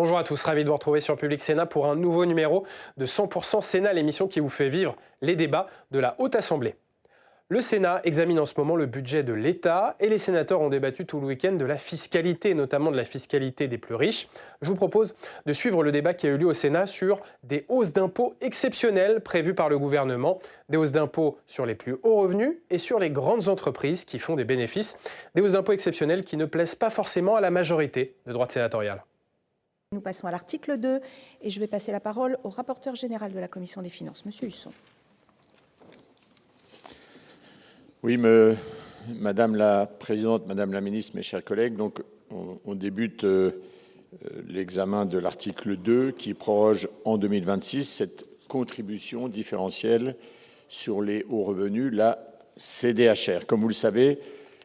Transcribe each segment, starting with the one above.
Bonjour à tous, ravi de vous retrouver sur Public Sénat pour un nouveau numéro de 100% Sénat, l'émission qui vous fait vivre les débats de la Haute Assemblée. Le Sénat examine en ce moment le budget de l'État et les sénateurs ont débattu tout le week-end de la fiscalité, notamment de la fiscalité des plus riches. Je vous propose de suivre le débat qui a eu lieu au Sénat sur des hausses d'impôts exceptionnelles prévues par le gouvernement, des hausses d'impôts sur les plus hauts revenus et sur les grandes entreprises qui font des bénéfices, des hausses d'impôts exceptionnelles qui ne plaisent pas forcément à la majorité de droite sénatoriale. Nous passons à l'article 2 et je vais passer la parole au rapporteur général de la Commission des finances, Monsieur Husson. Oui, Madame la Présidente, Madame la Ministre, mes chers collègues, donc on débute l'examen de l'article 2 qui proroge en 2026 cette contribution différentielle sur les hauts revenus, la CDHR. Comme vous le savez,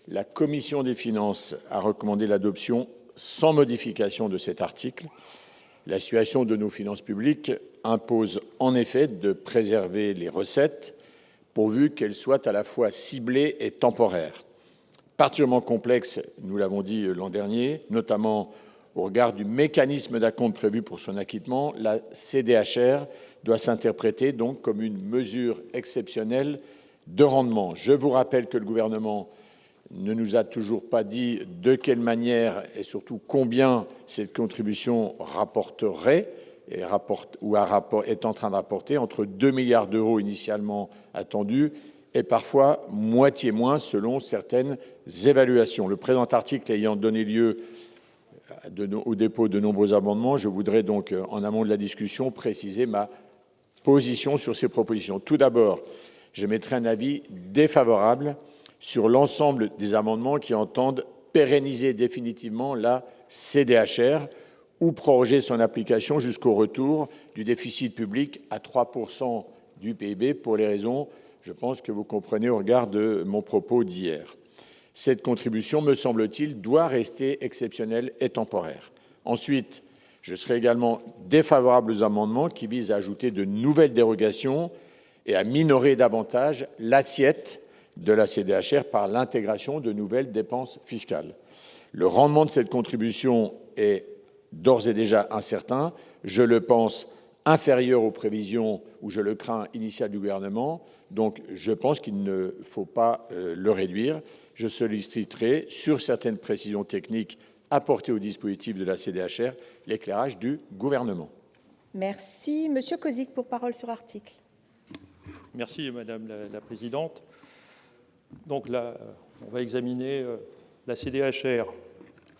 la Commission des finances a recommandé l'adoption sans modification de cet article. La situation de nos finances publiques impose en effet de préserver les recettes pourvu qu'elles soient à la fois ciblées et temporaires. Particulièrement complexe, nous l'avons dit l'an dernier, notamment au regard du mécanisme d'acompte prévu pour son acquittement, la CDHR doit s'interpréter donc comme une mesure exceptionnelle de rendement. Je vous rappelle que le gouvernement ne nous a toujours pas dit de quelle manière et surtout combien cette contribution rapporterait et est en train de rapporter, entre 2 milliards d'euros initialement attendus et parfois moitié moins selon certaines évaluations. Le présent article ayant donné lieu au dépôt de nombreux amendements, je voudrais donc, en amont de la discussion, préciser ma position sur ces propositions. Tout d'abord, j'émettrai un avis défavorable sur l'ensemble des amendements qui entendent pérenniser définitivement la CDHR ou proroger son application jusqu'au retour du déficit public à 3% du PIB pour les raisons, je pense que vous comprenez au regard de mon propos d'hier. Cette contribution, me semble-t-il, doit rester exceptionnelle et temporaire. Ensuite, je serai également défavorable aux amendements qui visent à ajouter de nouvelles dérogations et à minorer davantage l'assiette de la CDHR par l'intégration de nouvelles dépenses fiscales. Le rendement de cette contribution est d'ores et déjà incertain, je le pense inférieur aux prévisions, ou je le crains, initiales du gouvernement, donc je pense qu'il ne faut pas le réduire. Je solliciterai sur certaines précisions techniques apportées au dispositif de la CDHR l'éclairage du gouvernement. Merci. Monsieur Kozik pour parole sur article. Merci Madame la Présidente. Donc là, on va examiner la CDHR.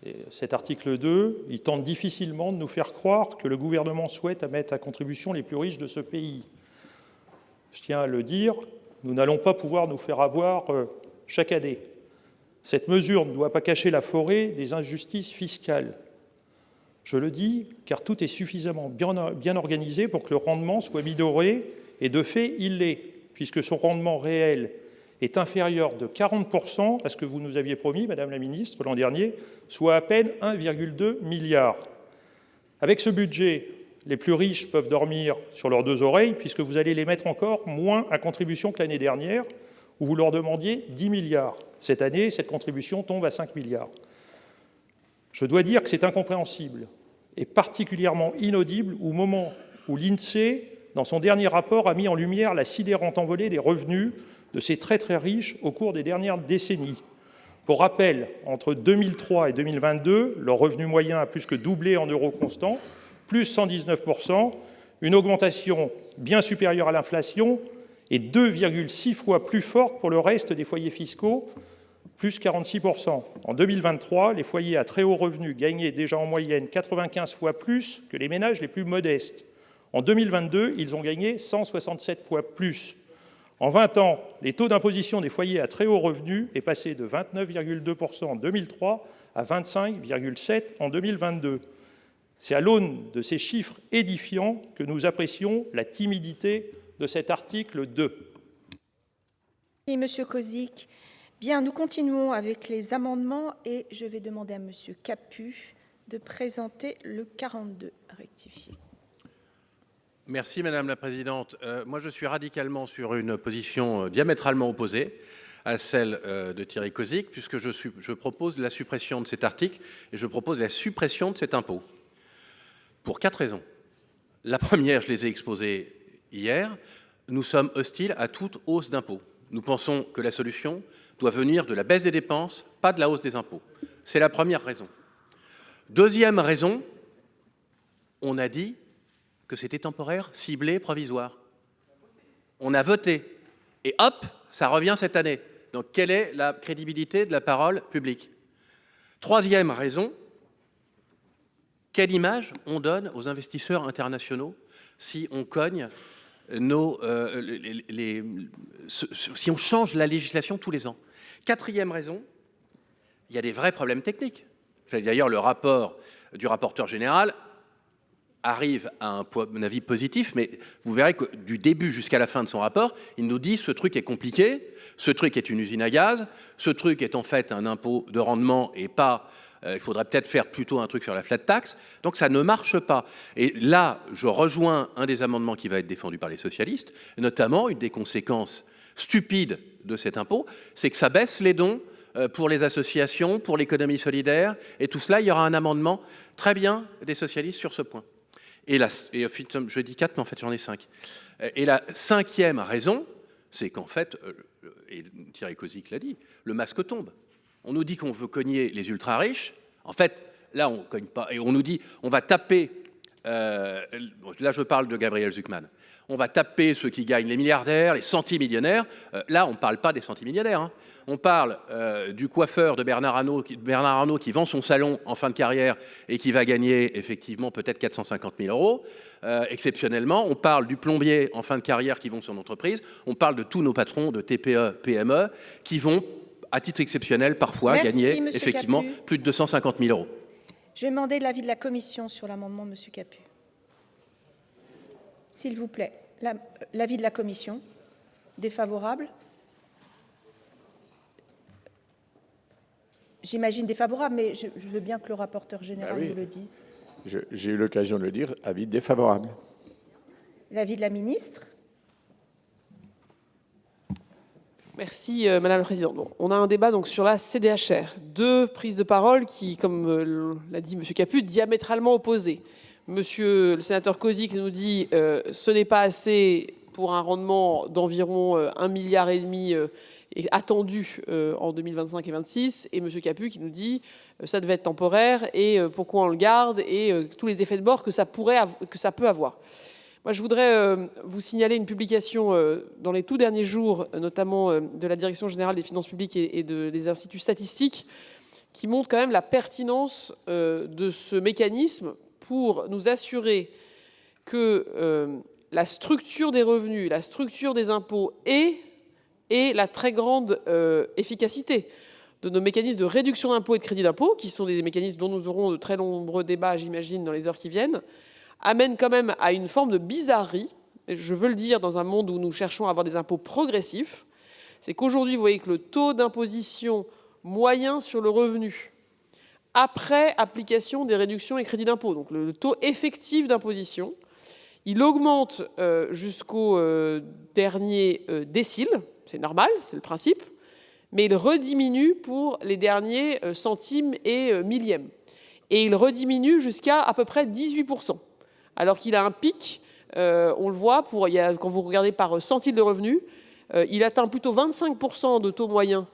Et cet article 2, il tente difficilement de nous faire croire que le gouvernement souhaite mettre à contribution les plus riches de ce pays. Je tiens à le dire, nous n'allons pas pouvoir nous faire avoir chaque année. Cette mesure ne doit pas cacher la forêt des injustices fiscales. Je le dis car tout est suffisamment bien organisé pour que le rendement soit minoré, et de fait, il l'est, puisque son rendement réel est inférieur de 40% à ce que vous nous aviez promis, Madame la Ministre, l'an dernier, soit à peine 1,2 milliard. Avec ce budget, les plus riches peuvent dormir sur leurs deux oreilles, puisque vous allez les mettre encore moins à contribution que l'année dernière, où vous leur demandiez 10 milliards. Cette année, cette contribution tombe à 5 milliards. Je dois dire que c'est incompréhensible, et particulièrement inaudible au moment où l'INSEE, dans son dernier rapport, a mis en lumière la sidérante envolée des revenus de ces très très riches au cours des dernières décennies. Pour rappel, entre 2003 et 2022, leur revenu moyen a plus que doublé en euros constants, plus 119%, une augmentation bien supérieure à l'inflation et 2,6 fois plus forte pour le reste des foyers fiscaux, plus 46%. En 2023, les foyers à très haut revenu gagnaient déjà en moyenne 95 fois plus que les ménages les plus modestes. En 2022, ils ont gagné 167 fois plus. En 20 ans, les taux d'imposition des foyers à très haut revenu est passé de 29,2% en 2003 à 25,7% en 2022. C'est à l'aune de ces chiffres édifiants que nous apprécions la timidité de cet article 2. Merci, Monsieur Kozik. Bien, nous continuons avec les amendements et je vais demander à Monsieur Capu de présenter le 42 rectifié. Merci Madame la Présidente. Moi je suis radicalement sur une position diamétralement opposée à celle de Thierry Kozik, puisque je propose la suppression de cet article et je propose la suppression de cet impôt. pour 4 raisons. La première, je les ai exposées hier, nous sommes hostiles à toute hausse d'impôts. Nous pensons que la solution doit venir de la baisse des dépenses, pas de la hausse des impôts. C'est la première raison. Deuxième raison, on a dit que c'était temporaire, ciblé, provisoire. On a voté. Et hop, ça revient cette année. Donc, quelle est la crédibilité de la parole publique? Troisième raison, quelle image on donne aux investisseurs internationaux si on cogne si on change la législation tous les ans? Quatrième raison, il y a des vrais problèmes techniques. D'ailleurs, le rapport du rapporteur général arrive à un avis positif, mais vous verrez que du début jusqu'à la fin de son rapport, il nous dit ce truc est compliqué, ce truc est une usine à gaz, ce truc est en fait un impôt de rendement et pas, il faudrait peut-être faire plutôt un truc sur la flat tax, donc ça ne marche pas. Et là, je rejoins un des amendements qui va être défendu par les socialistes, notamment une des conséquences stupides de cet impôt, c'est que ça baisse les dons pour les associations, pour l'économie solidaire, et tout cela, il y aura un amendement très bien des socialistes sur ce point. Et je dis 4, mais en fait j'en ai 5. Et la cinquième raison, c'est qu'en fait, et Thierry Cozic l'a dit, le masque tombe. On nous dit qu'on veut cogner les ultra-riches. En fait, là, on ne cogne pas. Et on nous dit, on va taper, là je parle de Gabriel Zucman, on va taper ceux qui gagnent les milliardaires, les centimillionnaires. Là, on ne parle pas des centimillionnaires. Hein. On parle du coiffeur de Bernard Arnault qui vend son salon en fin de carrière et qui va gagner effectivement peut-être 450 000 euros, exceptionnellement. On parle du plombier en fin de carrière qui vend son entreprise. On parle de tous nos patrons de TPE, PME qui vont, à titre exceptionnel, parfois gagner effectivement plus de 250 000 euros. Je vais demander l'avis de la Commission sur l'amendement de M. Capu. S'il vous plaît, l'avis de la Commission. Défavorable? J'imagine défavorable, mais je veux bien que le rapporteur général nous le dise. J'ai eu l'occasion de le dire, avis défavorable. L'avis de la ministre? Merci Madame la Présidente. Bon, on a un débat donc sur la CDHR. Deux prises de parole qui, comme l'a dit Monsieur Capu, diamétralement opposées. Monsieur le sénateur Cozic nous dit ce n'est pas assez pour un rendement d'environ 1,5 milliard est attendu en 2025 et 2026, et M. Capu qui nous dit ça devait être temporaire et pourquoi on le garde et tous les effets de bord que ça peut avoir. Moi, je voudrais vous signaler une publication dans les tout derniers jours, notamment de la Direction générale des finances publiques et des instituts statistiques, qui montre quand même la pertinence de ce mécanisme pour nous assurer que la structure des revenus, la structure des impôts et la très grande efficacité de nos mécanismes de réduction d'impôts et de crédit d'impôt, qui sont des mécanismes dont nous aurons de très nombreux débats, j'imagine, dans les heures qui viennent, amène quand même à une forme de bizarrerie, et je veux le dire dans un monde où nous cherchons à avoir des impôts progressifs, c'est qu'aujourd'hui, vous voyez que le taux d'imposition moyen sur le revenu, après application des réductions et crédits d'impôt, donc le taux effectif d'imposition, il augmente jusqu'au dernier décile, c'est normal, c'est le principe, mais il rediminue pour les derniers centimes et millièmes. Et il rediminue jusqu'à à peu près 18%. Alors qu'il a un pic, on le voit, quand vous regardez par centile de revenus, il atteint plutôt 25% de taux moyen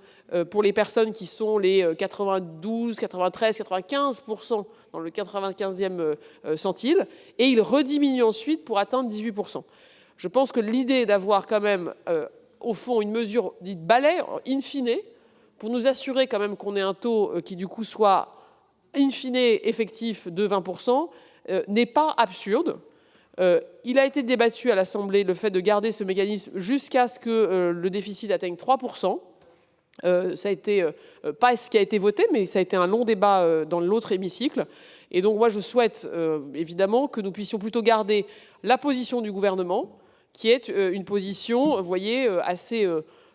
pour les personnes qui sont les 92, 93, 95% dans le 95e centile, et il rediminue ensuite pour atteindre 18%. Je pense que l'idée d'avoir quand même, au fond, une mesure dite balai, in fine, pour nous assurer quand même qu'on ait un taux qui du coup soit in fine effectif de 20%, n'est pas absurde. Il a été débattu à l'Assemblée le fait de garder ce mécanisme jusqu'à ce que le déficit atteigne 3%. Ça a été pas ce qui a été voté, mais ça a été un long débat dans l'autre hémicycle. Et donc moi je souhaite évidemment que nous puissions plutôt garder la position du gouvernement, qui est une position, vous voyez, assez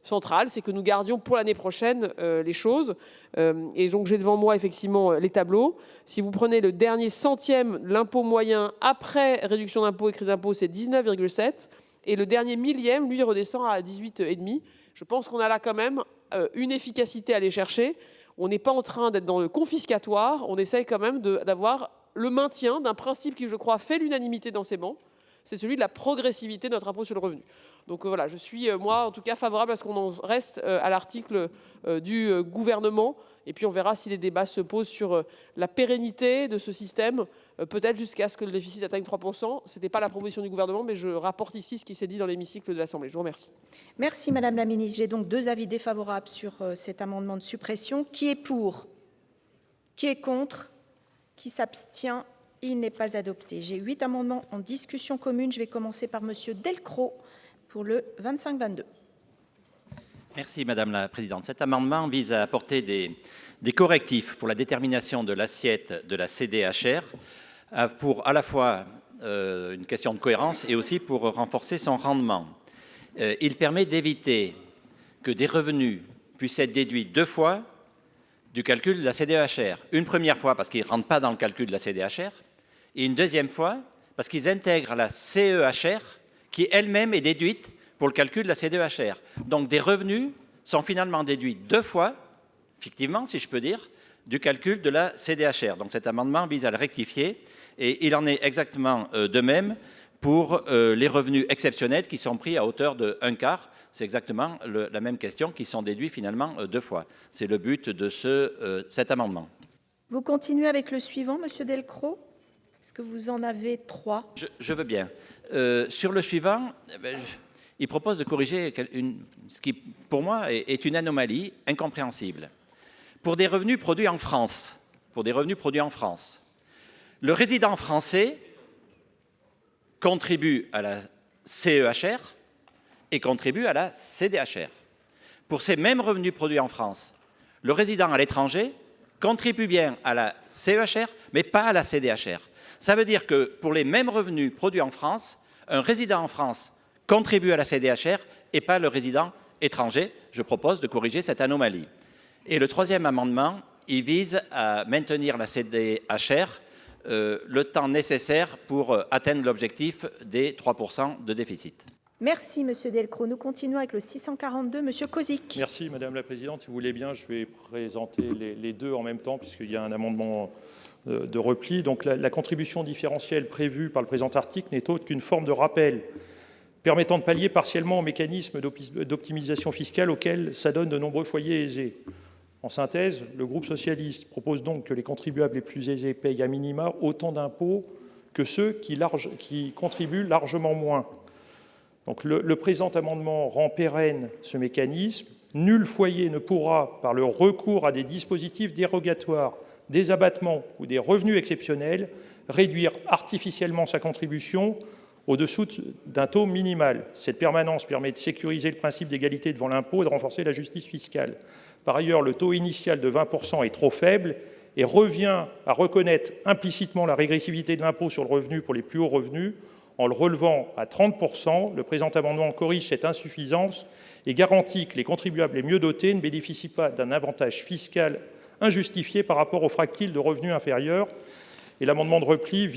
centrale, c'est que nous gardions pour l'année prochaine les choses. Et donc j'ai devant moi effectivement les tableaux. Si vous prenez le dernier centième, l'impôt moyen après réduction d'impôt et crédit d'impôt, c'est 19,7. Et le dernier millième, lui, redescend à 18,5. Je pense qu'on a là quand même une efficacité à aller chercher. On n'est pas en train d'être dans le confiscatoire. On essaye quand même d'avoir le maintien d'un principe qui, je crois, fait l'unanimité dans ces bancs, c'est celui de la progressivité de notre impôt sur le revenu. Donc voilà, je suis, moi, en tout cas, favorable à ce qu'on en reste à l'article du gouvernement. Et puis on verra si les débats se posent sur la pérennité de ce système, peut-être jusqu'à ce que le déficit atteigne 3%. Ce n'était pas la proposition du gouvernement, mais je rapporte ici ce qui s'est dit dans l'hémicycle de l'Assemblée. Je vous remercie. Merci Madame la Ministre. J'ai donc 2 avis défavorables sur cet amendement de suppression. Qui est pour? Qui est contre? Qui s'abstient? Il n'est pas adopté. J'ai 8 amendements en discussion commune. Je vais commencer par Monsieur Delcros pour le 25-22. Merci Madame la Présidente. Cet amendement vise à apporter des correctifs pour la détermination de l'assiette de la CDHR, pour à la fois une question de cohérence et aussi pour renforcer son rendement. Il permet d'éviter que des revenus puissent être déduits 2 fois du calcul de la CDHR. Une première fois parce qu'ils ne rentrent pas dans le calcul de la CDHR et une deuxième fois parce qu'ils intègrent la CEHR qui elle-même est déduite pour le calcul de la CDHR. Donc des revenus sont finalement déduits 2 fois, effectivement, si je peux dire, du calcul de la CDHR. Donc cet amendement vise à le rectifier et il en est exactement de même pour les revenus exceptionnels qui sont pris à hauteur de 1/4. C'est exactement la même question, qui sont déduits finalement 2 fois. C'est le but de cet amendement. Vous continuez avec le suivant, Monsieur Delcros? Est-ce que vous en avez 3? Je veux bien. Sur le suivant, il propose de corriger ce qui, pour moi, est une anomalie incompréhensible. Pour des revenus produits en France, le résident français contribue à la CEHR et contribue à la CDHR. Pour ces mêmes revenus produits en France, le résident à l'étranger contribue bien à la CEHR, mais pas à la CDHR. Ça veut dire que pour les mêmes revenus produits en France, un résident en France contribue à la CDHR et pas le résident étranger. Je propose de corriger cette anomalie. Et le 3e amendement, il vise à maintenir la CDHR le temps nécessaire pour atteindre l'objectif des 3% de déficit. Merci, Monsieur Delcros. Nous continuons avec le 642, Monsieur Kozik. Merci, Madame la Présidente. Si vous voulez bien, je vais présenter les deux en même temps, puisqu'il y a un amendement de repli. Donc, la contribution différentielle prévue par le présent article n'est autre qu'une forme de rappel permettant de pallier partiellement au mécanisme d'optimisation fiscale auquel s'adonnent de nombreux foyers aisés. En synthèse, le groupe socialiste propose donc que les contribuables les plus aisés payent à minima autant d'impôts que ceux qui contribuent largement moins. Donc le présent amendement rend pérenne ce mécanisme. Nul foyer ne pourra, par le recours à des dispositifs dérogatoires, des abattements ou des revenus exceptionnels, réduire artificiellement sa contribution au-dessous d'un taux minimal. Cette permanence permet de sécuriser le principe d'égalité devant l'impôt et de renforcer la justice fiscale. Par ailleurs, le taux initial de 20% est trop faible et revient à reconnaître implicitement la régressivité de l'impôt sur le revenu pour les plus hauts revenus. En le relevant à 30%, le présent amendement corrige cette insuffisance et garantit que les contribuables les mieux dotés ne bénéficient pas d'un avantage fiscal injustifié par rapport aux fractiles de revenus inférieurs. Et l'amendement de repli,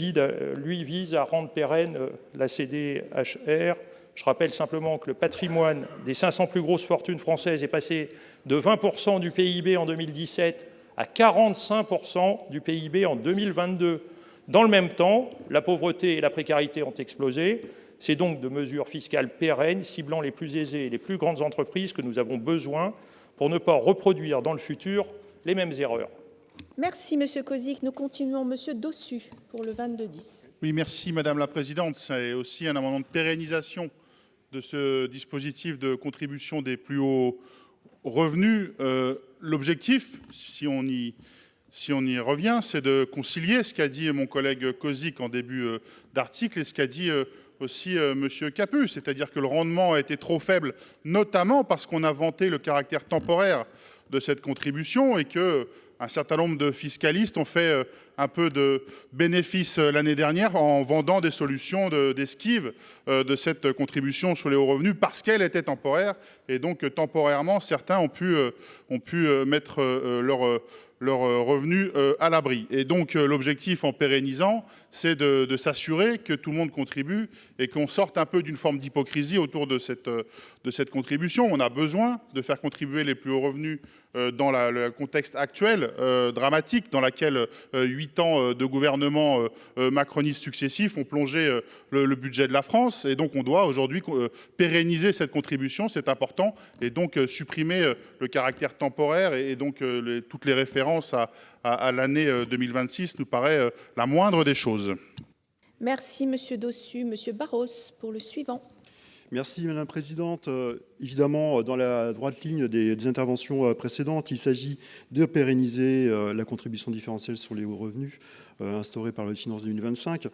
lui, vise à rendre pérenne la CDHR. Je rappelle simplement que le patrimoine des 500 plus grosses fortunes françaises est passé de 20% du PIB en 2017 à 45% du PIB en 2022. Dans le même temps, la pauvreté et la précarité ont explosé. C'est donc de mesures fiscales pérennes, ciblant les plus aisés et les plus grandes entreprises que nous avons besoin pour ne pas reproduire dans le futur les mêmes erreurs. Merci, Monsieur Kozik. Nous continuons, Monsieur Dossu, pour le 22-10. Oui, merci, Madame la Présidente. C'est aussi un amendement de pérennisation de ce dispositif de contribution des plus hauts revenus. L'objectif, si on y revient, c'est de concilier ce qu'a dit mon collègue Kozik en début d'article et ce qu'a dit aussi Monsieur Capus, c'est-à-dire que le rendement a été trop faible, notamment parce qu'on a vanté le caractère temporaire de cette contribution et qu'un certain nombre de fiscalistes ont fait un peu de bénéfices l'année dernière en vendant des solutions d'esquive de cette contribution sur les hauts revenus parce qu'elle était temporaire. Et donc, temporairement, certains ont pu mettre leurs revenus à l'abri. Et donc, l'objectif en pérennisant, c'est de s'assurer que tout le monde contribue et qu'on sorte un peu d'une forme d'hypocrisie autour de cette contribution. On a besoin de faire contribuer les plus hauts revenus dans le contexte actuel, dramatique, dans lequel 8 ans de gouvernement macroniste successifs ont plongé le budget de la France. Et donc on doit aujourd'hui pérenniser cette contribution, c'est important, et donc supprimer le caractère temporaire et donc toutes les références à l'année 2026 nous paraît la moindre des choses. Merci, Monsieur Dossus. Monsieur Barros, pour le suivant. Merci Madame la Présidente. Évidemment, dans la droite ligne des interventions précédentes, il s'agit de pérenniser la contribution différentielle sur les hauts revenus instaurée par la loi de finances 2025.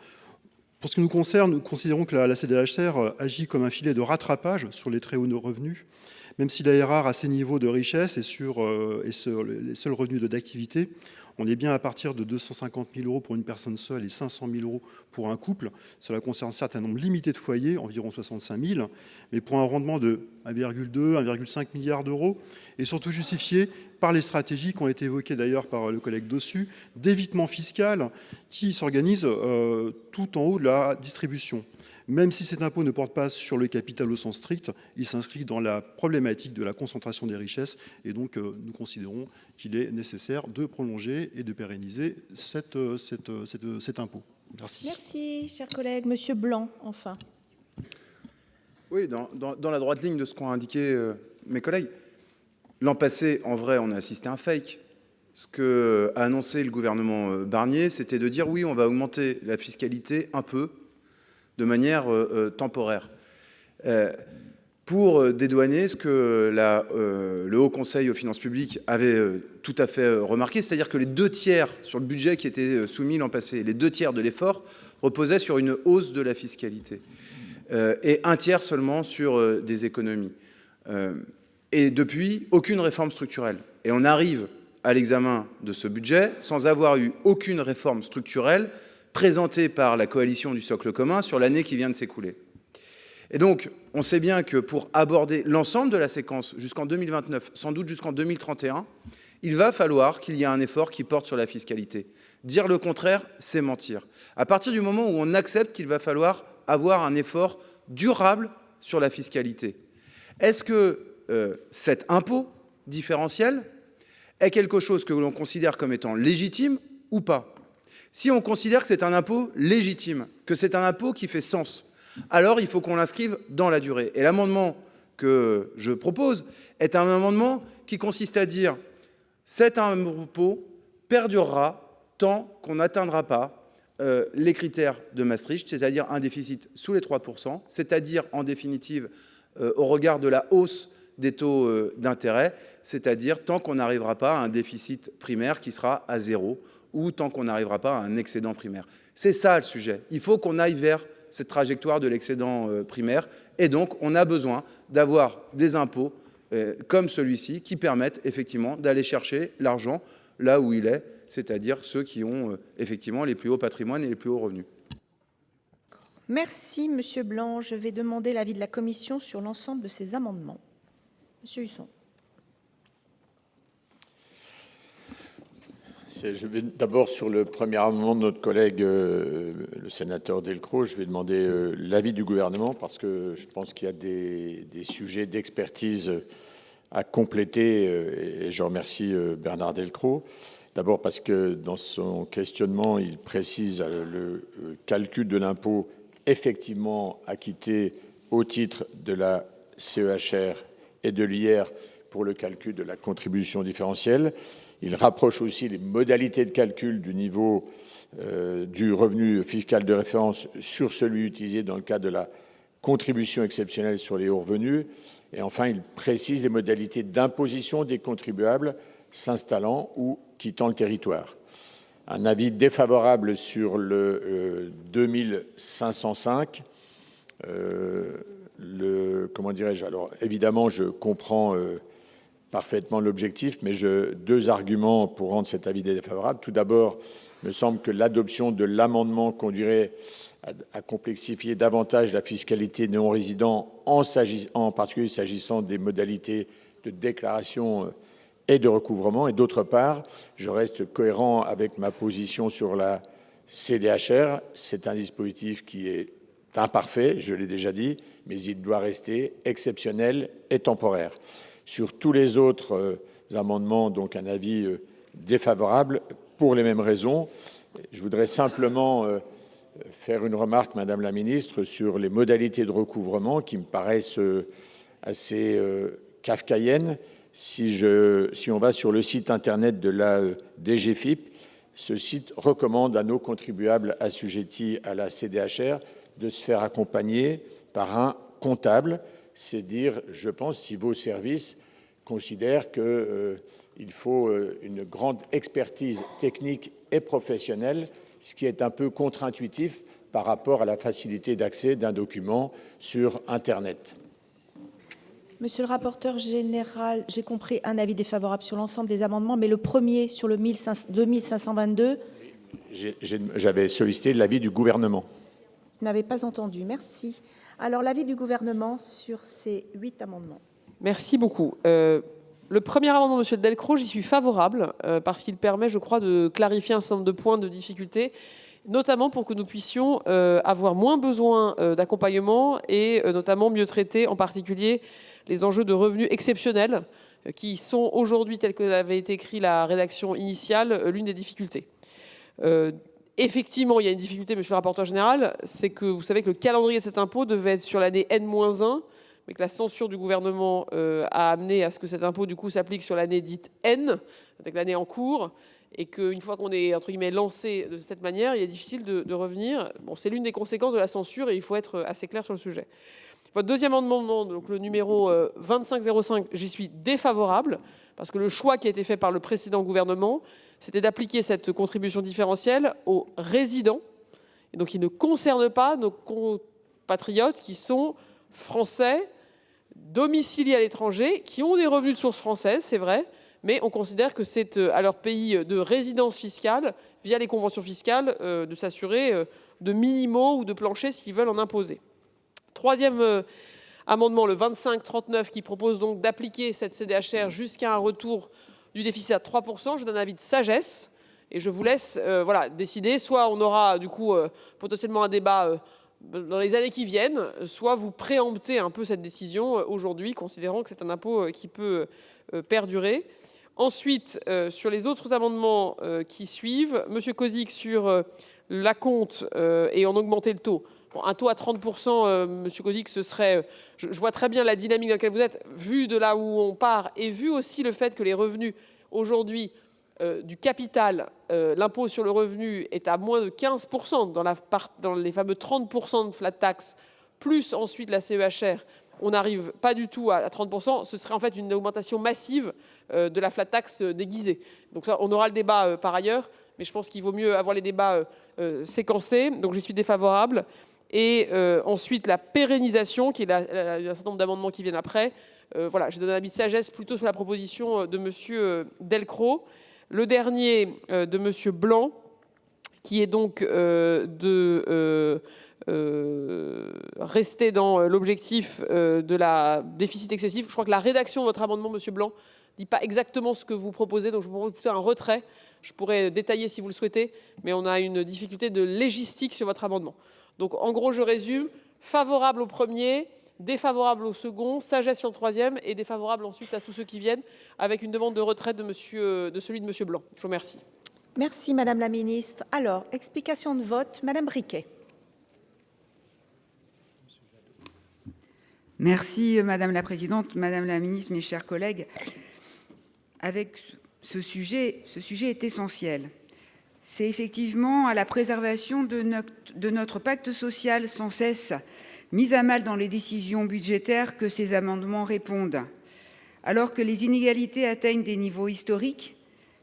Pour ce qui nous concerne, nous considérons que la CDHR agit comme un filet de rattrapage sur les très hauts revenus, même s'il est rare à ces niveaux de richesse et sur les seuls revenus d'activité. On est bien à partir de 250 000 € pour une personne seule et 500 000 € pour un couple. Cela concerne certes un nombre limité de foyers, environ 65 000, mais pour un rendement de 1,2, 1,5 milliard d'euros, et surtout justifié par les stratégies qui ont été évoquées d'ailleurs par le collègue Dossus, d'évitement fiscal qui s'organise tout en haut de la distribution. Même si cet impôt ne porte pas sur le capital au sens strict, il s'inscrit dans la problématique de la concentration des richesses et donc nous considérons qu'il est nécessaire de prolonger et de pérenniser cet impôt. Merci. Merci, cher collègue. Monsieur Blanc, enfin. Oui, dans la droite ligne de ce qu'ont indiqué mes collègues. L'an passé, en vrai, on a assisté à un fake. Ce qu'a annoncé le gouvernement Barnier, c'était de dire oui, on va augmenter la fiscalité un peu, de manière temporaire. Pour dédouaner ce que le Haut Conseil aux finances publiques avait tout à fait remarqué, c'est-à-dire que les 2 tiers sur le budget qui était soumis l'an passé, les 2 tiers de l'effort reposaient sur une hausse de la fiscalité et 1 tiers seulement sur des économies. Et depuis, aucune réforme structurelle. Et on arrive à l'examen de ce budget sans avoir eu aucune réforme structurelle présentée par la coalition du socle commun sur l'année qui vient de s'écouler. Et donc, on sait bien que pour aborder l'ensemble de la séquence jusqu'en 2029, sans doute jusqu'en 2031, il va falloir qu'il y ait un effort qui porte sur la fiscalité. Dire le contraire, c'est mentir. À partir du moment où on accepte qu'il va falloir avoir un effort durable sur la fiscalité, est-ce que cet impôt différentiel est quelque chose que l'on considère comme étant légitime ou pas ? Si on considère que c'est un impôt légitime, que c'est un impôt qui fait sens, alors il faut qu'on l'inscrive dans la durée. Et l'amendement que je propose est un amendement qui consiste à dire cet impôt perdurera tant qu'on n'atteindra pas les critères de Maastricht, c'est-à-dire un déficit sous les 3%, c'est-à-dire en définitive au regard de la hausse des taux d'intérêt, c'est-à-dire tant qu'on n'arrivera pas à un déficit primaire qui sera à 0 ou tant qu'on n'arrivera pas à un excédent primaire. C'est ça le sujet. Il faut qu'on aille vers cette trajectoire de l'excédent primaire et donc on a besoin d'avoir des impôts comme celui-ci qui permettent effectivement d'aller chercher l'argent là où il est, c'est-à-dire ceux qui ont effectivement les plus hauts patrimoines et les plus hauts revenus. Merci, Monsieur Blanc. Je vais demander l'avis de la commission sur l'ensemble de ces amendements. Monsieur Husson. Je vais d'abord sur le premier amendement de notre collègue, le sénateur Delcros, je vais demander l'avis du gouvernement parce que je pense qu'il y a des sujets d'expertise à compléter et je remercie Bernard Delcros. D'abord parce que dans son questionnement, il précise le calcul de l'impôt effectivement acquitté au titre de la CEHR et de l'IR pour le calcul de la contribution différentielle. Il rapproche aussi les modalités de calcul du niveau du revenu fiscal de référence sur celui utilisé dans le cadre de la contribution exceptionnelle sur les hauts revenus. Et enfin, il précise les modalités d'imposition des contribuables s'installant ou quittant le territoire. Un avis défavorable sur le 2505. Comment dirais-je ? Alors, évidemment, je comprends parfaitement l'objectif, mais 2 arguments pour rendre cet avis défavorable. Tout d'abord, il me semble que l'adoption de l'amendement conduirait à complexifier davantage la fiscalité non résident, en particulier s'agissant des modalités de déclaration et de recouvrement. Et d'autre part, je reste cohérent avec ma position sur la CDHR. C'est un dispositif qui est imparfait, je l'ai déjà dit, mais il doit rester exceptionnel et temporaire. Sur tous les autres amendements, donc un avis défavorable pour les mêmes raisons. Je voudrais simplement faire une remarque, Madame la Ministre, sur les modalités de recouvrement qui me paraissent assez kafkaïennes. Si on va sur le site internet de la DGFiP, ce site recommande à nos contribuables assujettis à la CDHR de se faire accompagner par un comptable. C'est dire, je pense, si vos services considèrent qu'il faut une grande expertise technique et professionnelle, ce qui est un peu contre-intuitif par rapport à la facilité d'accès d'un document sur Internet. Monsieur le rapporteur général, j'ai compris un avis défavorable sur l'ensemble des amendements, mais le premier sur le 2522. J'avais sollicité l'avis du gouvernement. Vous n'avez pas entendu, merci. Alors l'avis du gouvernement sur ces 8 amendements. Merci beaucoup. Le premier amendement, Monsieur Delcros, j'y suis favorable parce qu'il permet, je crois, de clarifier un certain nombre de points de difficulté, notamment pour que nous puissions avoir moins besoin d'accompagnement et notamment mieux traiter en particulier les enjeux de revenus exceptionnels qui sont aujourd'hui, tels que avait été écrit la rédaction initiale, l'une des difficultés. Effectivement, il y a une difficulté, Monsieur le rapporteur général, c'est que vous savez que le calendrier de cet impôt devait être sur l'année N-1, mais que la censure du gouvernement a amené à ce que cet impôt, du coup, s'applique sur l'année dite N, avec l'année en cours, et qu'une fois qu'on est, entre guillemets, lancé de cette manière, il est difficile de revenir. Bon, c'est l'une des conséquences de la censure, et il faut être assez clair sur le sujet. Votre deuxième amendement, donc le numéro 2505, j'y suis défavorable, parce que le choix qui a été fait par le précédent gouvernement, c'était d'appliquer cette contribution différentielle aux résidents, et donc il ne concerne pas nos compatriotes qui sont français, domiciliés à l'étranger, qui ont des revenus de source française, c'est vrai, mais on considère que c'est à leur pays de résidence fiscale, via les conventions fiscales, de s'assurer de minimaux ou de planchers s'ils veulent en imposer. Troisième amendement, le 2539, qui propose donc d'appliquer cette CDHR jusqu'à un retour du déficit à 3%. Je donne un avis de sagesse et je vous laisse décider. Soit on aura du coup potentiellement un débat dans les années qui viennent, soit vous préemptez un peu cette décision aujourd'hui, considérant que c'est un impôt qui peut perdurer. Ensuite, sur les autres amendements qui suivent, M. Kozik sur l'acompte et en augmenter le taux. Bon, un taux à 30%, M. Kozik, ce serait... Je vois très bien la dynamique dans laquelle vous êtes, vu de là où on part, et vu aussi le fait que les revenus, aujourd'hui, du capital, l'impôt sur le revenu est à moins de 15% dans les fameux 30% de flat tax, plus ensuite la CEHR, on n'arrive pas du tout à 30%, ce serait en fait une augmentation massive de la flat tax déguisée. Donc ça, on aura le débat par ailleurs, mais je pense qu'il vaut mieux avoir les débats séquencés, donc j'y suis défavorable. Et ensuite, la pérennisation, qui est un certain nombre d'amendements qui viennent après. J'ai donné un avis de sagesse plutôt sur la proposition de M. Delcros. Le dernier de M. Blanc, qui est donc de rester dans l'objectif de la déficit excessif. Je crois que la rédaction de votre amendement, M. Blanc, ne dit pas exactement ce que vous proposez, donc je vous propose plutôt un retrait. Je pourrais détailler si vous le souhaitez, mais on a une difficulté de légistique sur votre amendement. Donc en gros, je résume, favorable au premier, défavorable au second, sagesse sur le troisième et défavorable ensuite à tous ceux qui viennent, avec une demande de retrait de celui de M. Blanc. Je vous remercie. Merci Madame la Ministre. Alors, explication de vote, Madame Briquet. Merci Madame la Présidente, Madame la Ministre, mes chers collègues. Avec ce sujet est essentiel. C'est effectivement à la préservation de notre pacte social sans cesse mis à mal dans les décisions budgétaires que ces amendements répondent. Alors que les inégalités atteignent des niveaux historiques,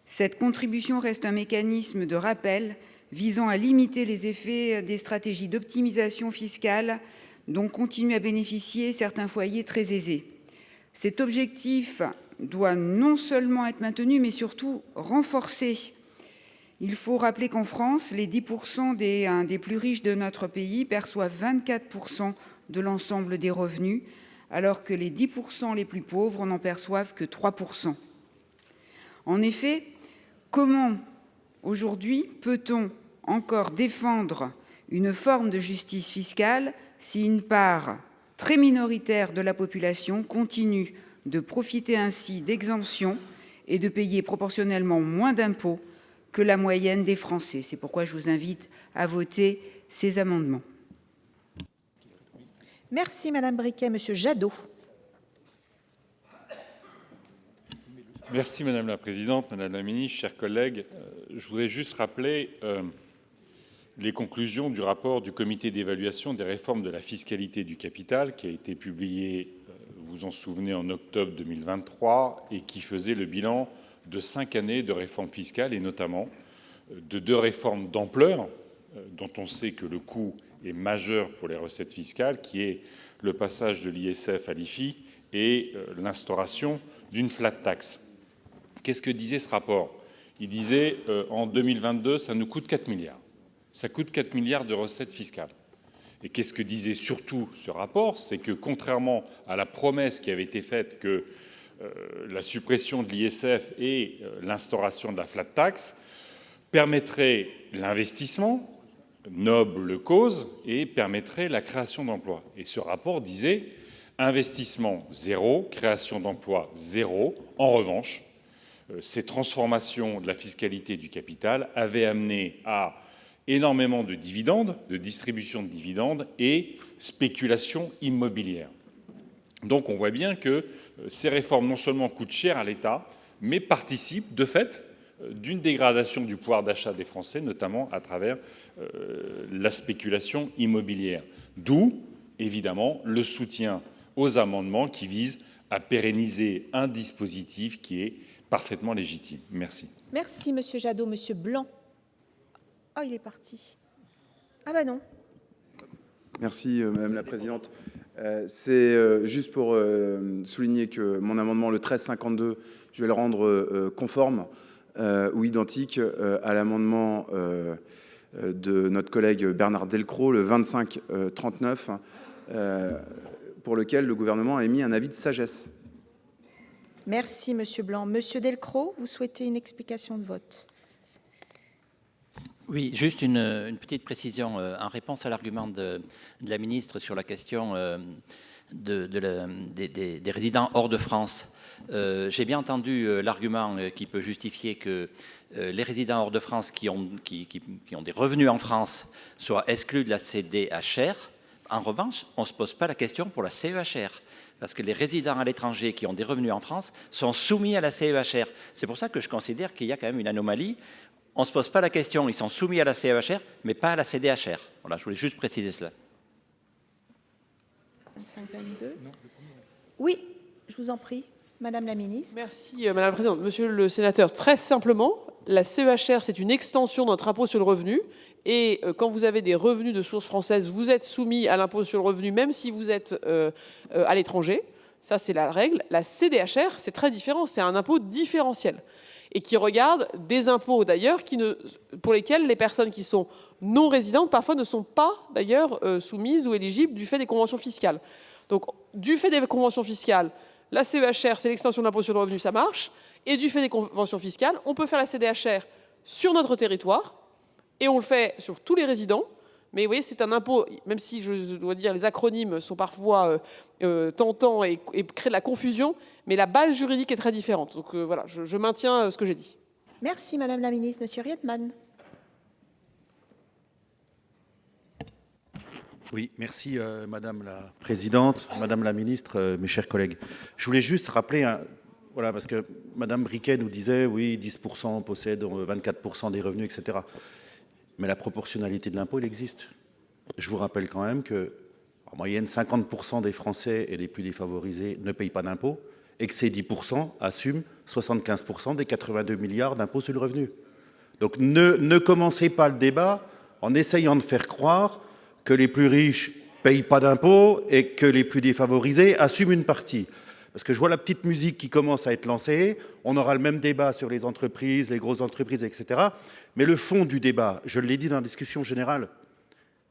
cette contribution reste un mécanisme de rappel visant à limiter les effets des stratégies d'optimisation fiscale dont continuent à bénéficier certains foyers très aisés. Cet objectif doit non seulement être maintenu, mais surtout renforcé. Il faut rappeler qu'en France, les 10% des plus riches de notre pays perçoivent 24% de l'ensemble des revenus, alors que les 10% les plus pauvres n'en perçoivent que 3%. En effet, comment aujourd'hui peut-on encore défendre une forme de justice fiscale si une part très minoritaire de la population continue de profiter ainsi d'exemptions et de payer proportionnellement moins d'impôts que la moyenne des Français. C'est pourquoi je vous invite à voter ces amendements. Merci Madame Briquet. Monsieur Jadot. Merci Madame la Présidente, Madame la Ministre, chers collègues. Je voudrais juste rappeler les conclusions du rapport du comité d'évaluation des réformes de la fiscalité du capital qui a été publié, vous vous en souvenez, en octobre 2023 et qui faisait le bilan de 5 années de réformes fiscales et notamment de 2 réformes d'ampleur dont on sait que le coût est majeur pour les recettes fiscales, qui est le passage de l'ISF à l'IFI et l'instauration d'une flat tax. Qu'est-ce que disait ce rapport? Il disait en 2022, ça nous coûte 4 milliards. Ça coûte 4 milliards de recettes fiscales. Et qu'est-ce que disait surtout ce rapport? C'est que contrairement à la promesse qui avait été faite que la suppression de l'ISF et l'instauration de la flat tax permettrait l'investissement, noble cause, et permettrait la création d'emplois. Et ce rapport disait investissement zéro, création d'emplois zéro. En revanche, ces transformations de la fiscalité du capital avaient amené à énormément de dividendes, de distribution de dividendes et spéculation immobilière. Donc on voit bien que ces réformes non seulement coûtent cher à l'État, mais participent de fait d'une dégradation du pouvoir d'achat des Français, notamment à travers la spéculation immobilière. D'où, évidemment, le soutien aux amendements qui visent à pérenniser un dispositif qui est parfaitement légitime. Merci. Merci Monsieur Jadot. Monsieur Blanc. Oh, il est parti. Ah ben non. Merci Madame la Présidente. C'est juste pour souligner que mon amendement, le 1352, je vais le rendre conforme ou identique à l'amendement de notre collègue Bernard Delcros, le 2539, pour lequel le gouvernement a émis un avis de sagesse. Merci Monsieur Blanc. Monsieur Delcros, vous souhaitez une explication de vote? Oui, juste une petite précision en réponse à l'argument de la ministre sur la question des résidents hors de France. J'ai bien entendu l'argument qui peut justifier que les résidents hors de France qui ont des revenus en France soient exclus de la CDHR. En revanche, on ne se pose pas la question pour la CEHR. Parce que les résidents à l'étranger qui ont des revenus en France sont soumis à la CEHR. C'est pour ça que je considère qu'il y a quand même une anomalie. On ne se pose pas la question, ils sont soumis à la CEHR, mais pas à la CDHR. Voilà, je voulais juste préciser cela. 25-22. Oui, je vous en prie, Madame la Ministre. Merci Madame la Présidente. Monsieur le Sénateur, très simplement, la CEHR, c'est une extension de notre impôt sur le revenu. Et quand vous avez des revenus de source française, vous êtes soumis à l'impôt sur le revenu, même si vous êtes à l'étranger. Ça, c'est la règle. La CDHR, c'est très différent. C'est un impôt différentiel. Et qui regarde des impôts, d'ailleurs, pour lesquels les personnes qui sont non résidentes, parfois, ne sont pas, d'ailleurs, soumises ou éligibles du fait des conventions fiscales. Donc, du fait des conventions fiscales, la CEHR, c'est l'extension de l'impôt sur le revenu, ça marche. Et du fait des conventions fiscales, on peut faire la CDHR sur notre territoire. Et on le fait sur tous les résidents. Mais vous voyez, c'est un impôt, même si je dois dire les acronymes sont parfois tentants et créent de la confusion, mais la base juridique est très différente. Donc voilà, je maintiens ce que j'ai dit. Merci Madame la Ministre. Monsieur Rietmann. Oui, merci Madame la Présidente, Madame la Ministre, mes chers collègues. Je voulais juste rappeler, voilà, parce que Madame Briquet nous disait, oui, 10% possèdent 24% des revenus, etc. Mais la proportionnalité de l'impôt, elle existe. Je vous rappelle quand même que, en moyenne, 50% des Français et les plus défavorisés ne payent pas d'impôts et que ces 10% assument 75% des 82 milliards d'impôts sur le revenu. Donc ne commencez pas le débat en essayant de faire croire que les plus riches ne payent pas d'impôts et que les plus défavorisés assument une partie. Parce que je vois la petite musique qui commence à être lancée, on aura le même débat sur les entreprises, les grosses entreprises, etc. Mais le fond du débat, je l'ai dit dans la discussion générale,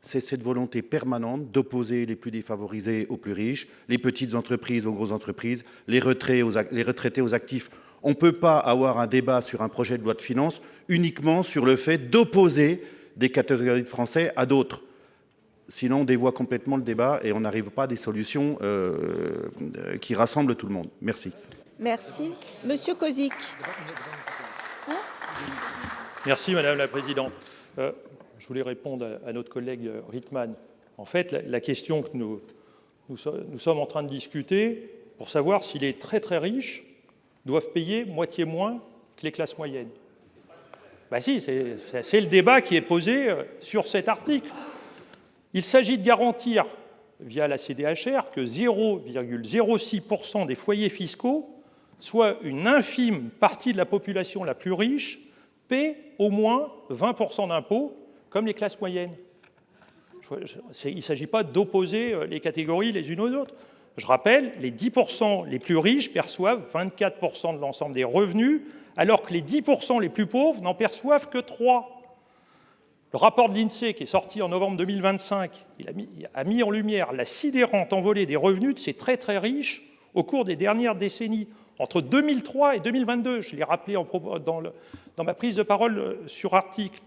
c'est cette volonté permanente d'opposer les plus défavorisés aux plus riches, les petites entreprises aux grosses entreprises, les retraités aux actifs. On ne peut pas avoir un débat sur un projet de loi de finances uniquement sur le fait d'opposer des catégories de Français à d'autres. Sinon, on dévoie complètement le débat et on n'arrive pas à des solutions qui rassemblent tout le monde. Merci. Merci. Monsieur Kozik. Merci, Madame la Présidente. Je voulais répondre à notre collègue Rietmann. En fait, la question que nous sommes en train de discuter, pour savoir si les très très riches doivent payer moitié moins que les classes moyennes. Ben si, c'est le débat qui est posé sur cet article. Il s'agit de garantir, via la CDHR, que 0,06% des foyers fiscaux, soit une infime partie de la population la plus riche, paient au moins 20% d'impôts, comme les classes moyennes. Il ne s'agit pas d'opposer les catégories les unes aux autres. Je rappelle, les 10% les plus riches perçoivent 24% de l'ensemble des revenus, alors que les 10% les plus pauvres n'en perçoivent que 3%. Le rapport de l'INSEE, qui est sorti en novembre 2025, a mis en lumière la sidérante envolée des revenus de ces très très riches au cours des dernières décennies. Entre 2003 et 2022, je l'ai rappelé dans ma prise de parole sur article,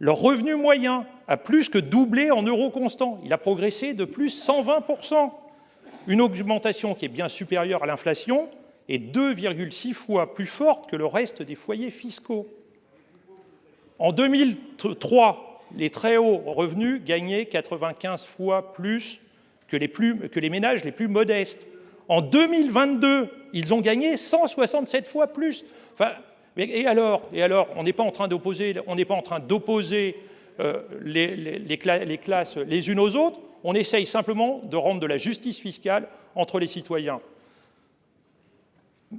leur revenu moyen a plus que doublé en euros constants. Il a progressé de plus 120%. Une augmentation qui est bien supérieure à l'inflation et 2,6 fois plus forte que le reste des foyers fiscaux. En 2003, les très hauts revenus gagnaient 95 fois plus que les ménages les plus modestes. En 2022, ils ont gagné 167 fois plus. Enfin, et alors, on n'est pas en train d'opposer les classes les unes aux autres. On essaye simplement de rendre de la justice fiscale entre les citoyens.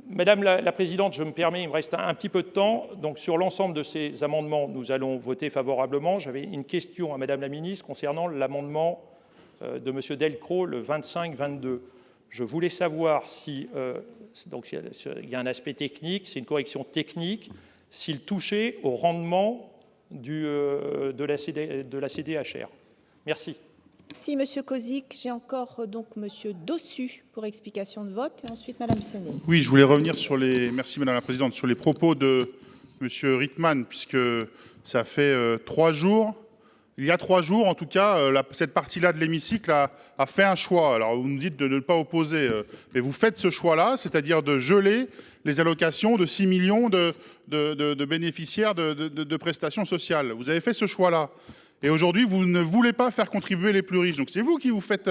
Madame la Présidente, je me permets, il me reste un petit peu de temps. Donc, sur l'ensemble de ces amendements, nous allons voter favorablement. J'avais une question à Madame la Ministre concernant l'amendement de M. Delcros, le 25-22. Je voulais savoir si, donc il y a un aspect technique, c'est une correction technique, s'il touchait au rendement de la CDHR. Merci. Merci, Monsieur Kozik. J'ai encore donc Monsieur Dossu pour explication de vote et ensuite Madame Séné. Oui, je voulais revenir sur merci Madame la Présidente, sur les propos de Monsieur Rietmann, puisque ça fait 3 jours. Il y a 3 jours, en tout cas, cette partie-là de l'hémicycle a fait un choix. Alors, vous nous dites de ne pas opposer, mais vous faites ce choix-là, c'est-à-dire de geler les allocations de 6 millions de bénéficiaires de prestations sociales. Vous avez fait ce choix-là. Et aujourd'hui, vous ne voulez pas faire contribuer les plus riches. Donc, c'est vous qui vous faites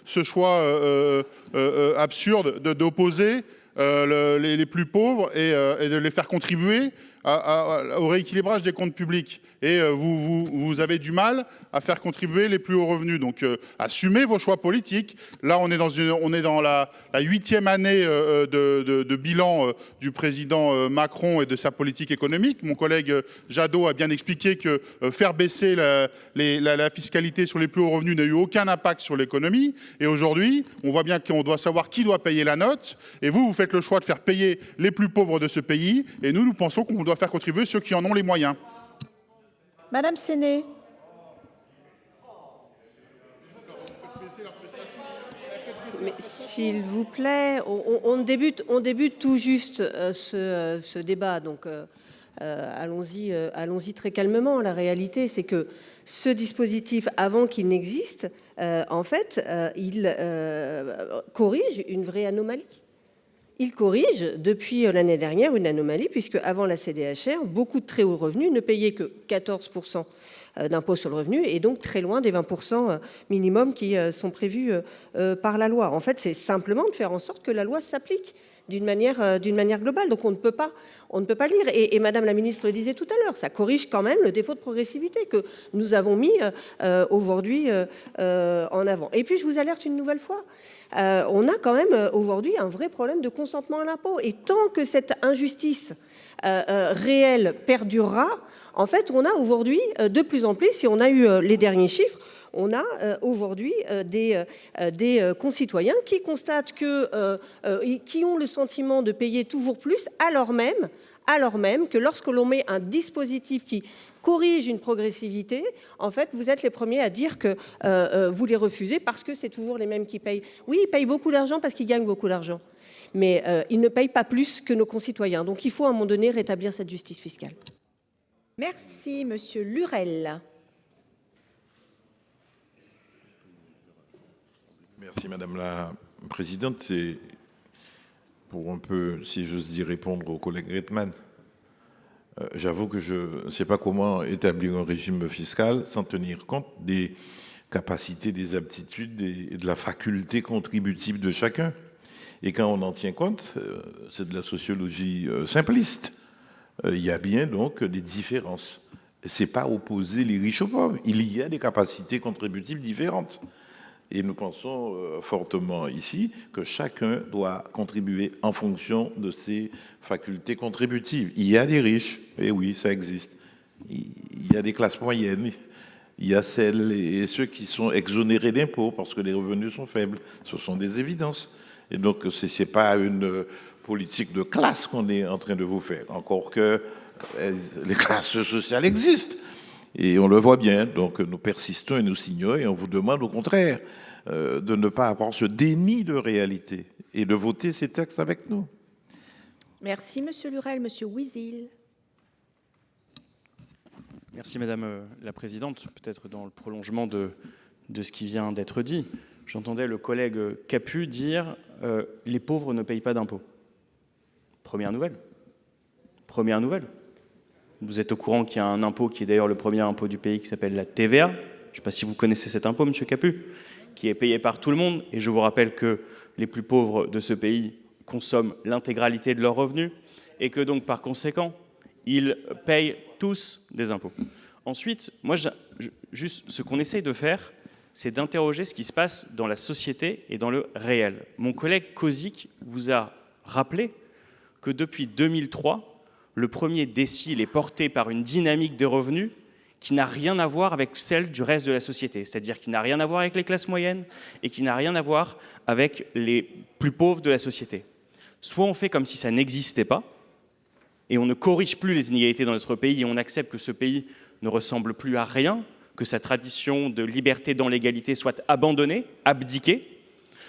ce choix absurde d'opposer les plus pauvres et de les faire contribuer au rééquilibrage des comptes publics. Et vous avez du mal à faire contribuer les plus hauts revenus. Donc, assumez vos choix politiques. Là, on est dans la 8e année de bilan du président Macron et de sa politique économique. Mon collègue Jadot a bien expliqué que faire baisser la fiscalité sur les plus hauts revenus n'a eu aucun impact sur l'économie. Et aujourd'hui, on voit bien qu'on doit savoir qui doit payer la note. Et vous faites le choix de faire payer les plus pauvres de ce pays. Et nous pensons qu'on doit faire contribuer ceux qui en ont les moyens. Madame Séné. Mais s'il vous plaît, on débute tout juste ce débat, donc allons-y très calmement. La réalité, c'est que ce dispositif, avant qu'il n'existe, en fait, il corrige une vraie anomalie. Il corrige, depuis l'année dernière, une anomalie, puisque avant la CDHR, beaucoup de très hauts revenus ne payaient que 14% d'impôt sur le revenu, et donc très loin des 20% minimum qui sont prévus par la loi. En fait, c'est simplement de faire en sorte que la loi s'applique d'une manière globale. Donc on ne peut pas lire. Et Madame la Ministre le disait tout à l'heure, ça corrige quand même le défaut de progressivité que nous avons mis aujourd'hui en avant. Et puis je vous alerte une nouvelle fois, on a quand même aujourd'hui un vrai problème de consentement à l'impôt. Et tant que cette injustice réelle perdurera, en fait, on a aujourd'hui de plus en plus, si on a eu les derniers chiffres, on a aujourd'hui des concitoyens qui constatent qui ont le sentiment de payer toujours plus, alors même que lorsque l'on met un dispositif qui corrige une progressivité, en fait, vous êtes les premiers à dire que vous les refusez parce que c'est toujours les mêmes qui payent. Oui, ils payent beaucoup d'argent parce qu'ils gagnent beaucoup d'argent, mais ils ne payent pas plus que nos concitoyens. Donc il faut à un moment donné rétablir cette justice fiscale. Merci, Monsieur Lurel. Merci Madame la Présidente. C'est pour un peu, si j'ose dire, répondre au collègue Reitman. J'avoue que je ne sais pas comment établir un régime fiscal sans tenir compte des capacités, des aptitudes et de la faculté contributive de chacun. Et quand on en tient compte, c'est de la sociologie simpliste. Il y a bien donc des différences. Ce n'est pas opposer les riches aux pauvres. Il y a des capacités contributives différentes. Et nous pensons fortement ici que chacun doit contribuer en fonction de ses facultés contributives. Il y a des riches, et oui, ça existe. Il y a des classes moyennes, il y a celles et ceux qui sont exonérés d'impôts parce que les revenus sont faibles. Ce sont des évidences. Et donc, ce n'est pas une politique de classe qu'on est en train de vous faire, encore que les classes sociales existent. Et on le voit bien, donc nous persistons et nous signons et on vous demande au contraire de ne pas avoir ce déni de réalité et de voter ces textes avec nous. Merci, Monsieur Lurel. Monsieur Ouizil. Merci Madame la Présidente. Peut-être dans le prolongement de ce qui vient d'être dit, j'entendais le collègue Capu dire les pauvres ne payent pas d'impôts. Première nouvelle. Première nouvelle. Vous êtes au courant qu'il y a un impôt qui est d'ailleurs le premier impôt du pays qui s'appelle la TVA. Je ne sais pas si vous connaissez cet impôt, Monsieur Capu, qui est payé par tout le monde. Et je vous rappelle que les plus pauvres de ce pays consomment l'intégralité de leurs revenus et que donc par conséquent, ils payent tous des impôts. Ensuite, moi, juste ce qu'on essaye de faire, c'est d'interroger ce qui se passe dans la société et dans le réel. Mon collègue Kozik vous a rappelé que depuis 2003, le premier décile est porté par une dynamique de revenus qui n'a rien à voir avec celle du reste de la société, c'est-à-dire qui n'a rien à voir avec les classes moyennes et qui n'a rien à voir avec les plus pauvres de la société. Soit on fait comme si ça n'existait pas, et on ne corrige plus les inégalités dans notre pays, et on accepte que ce pays ne ressemble plus à rien, que sa tradition de liberté dans l'égalité soit abandonnée, abdiquée,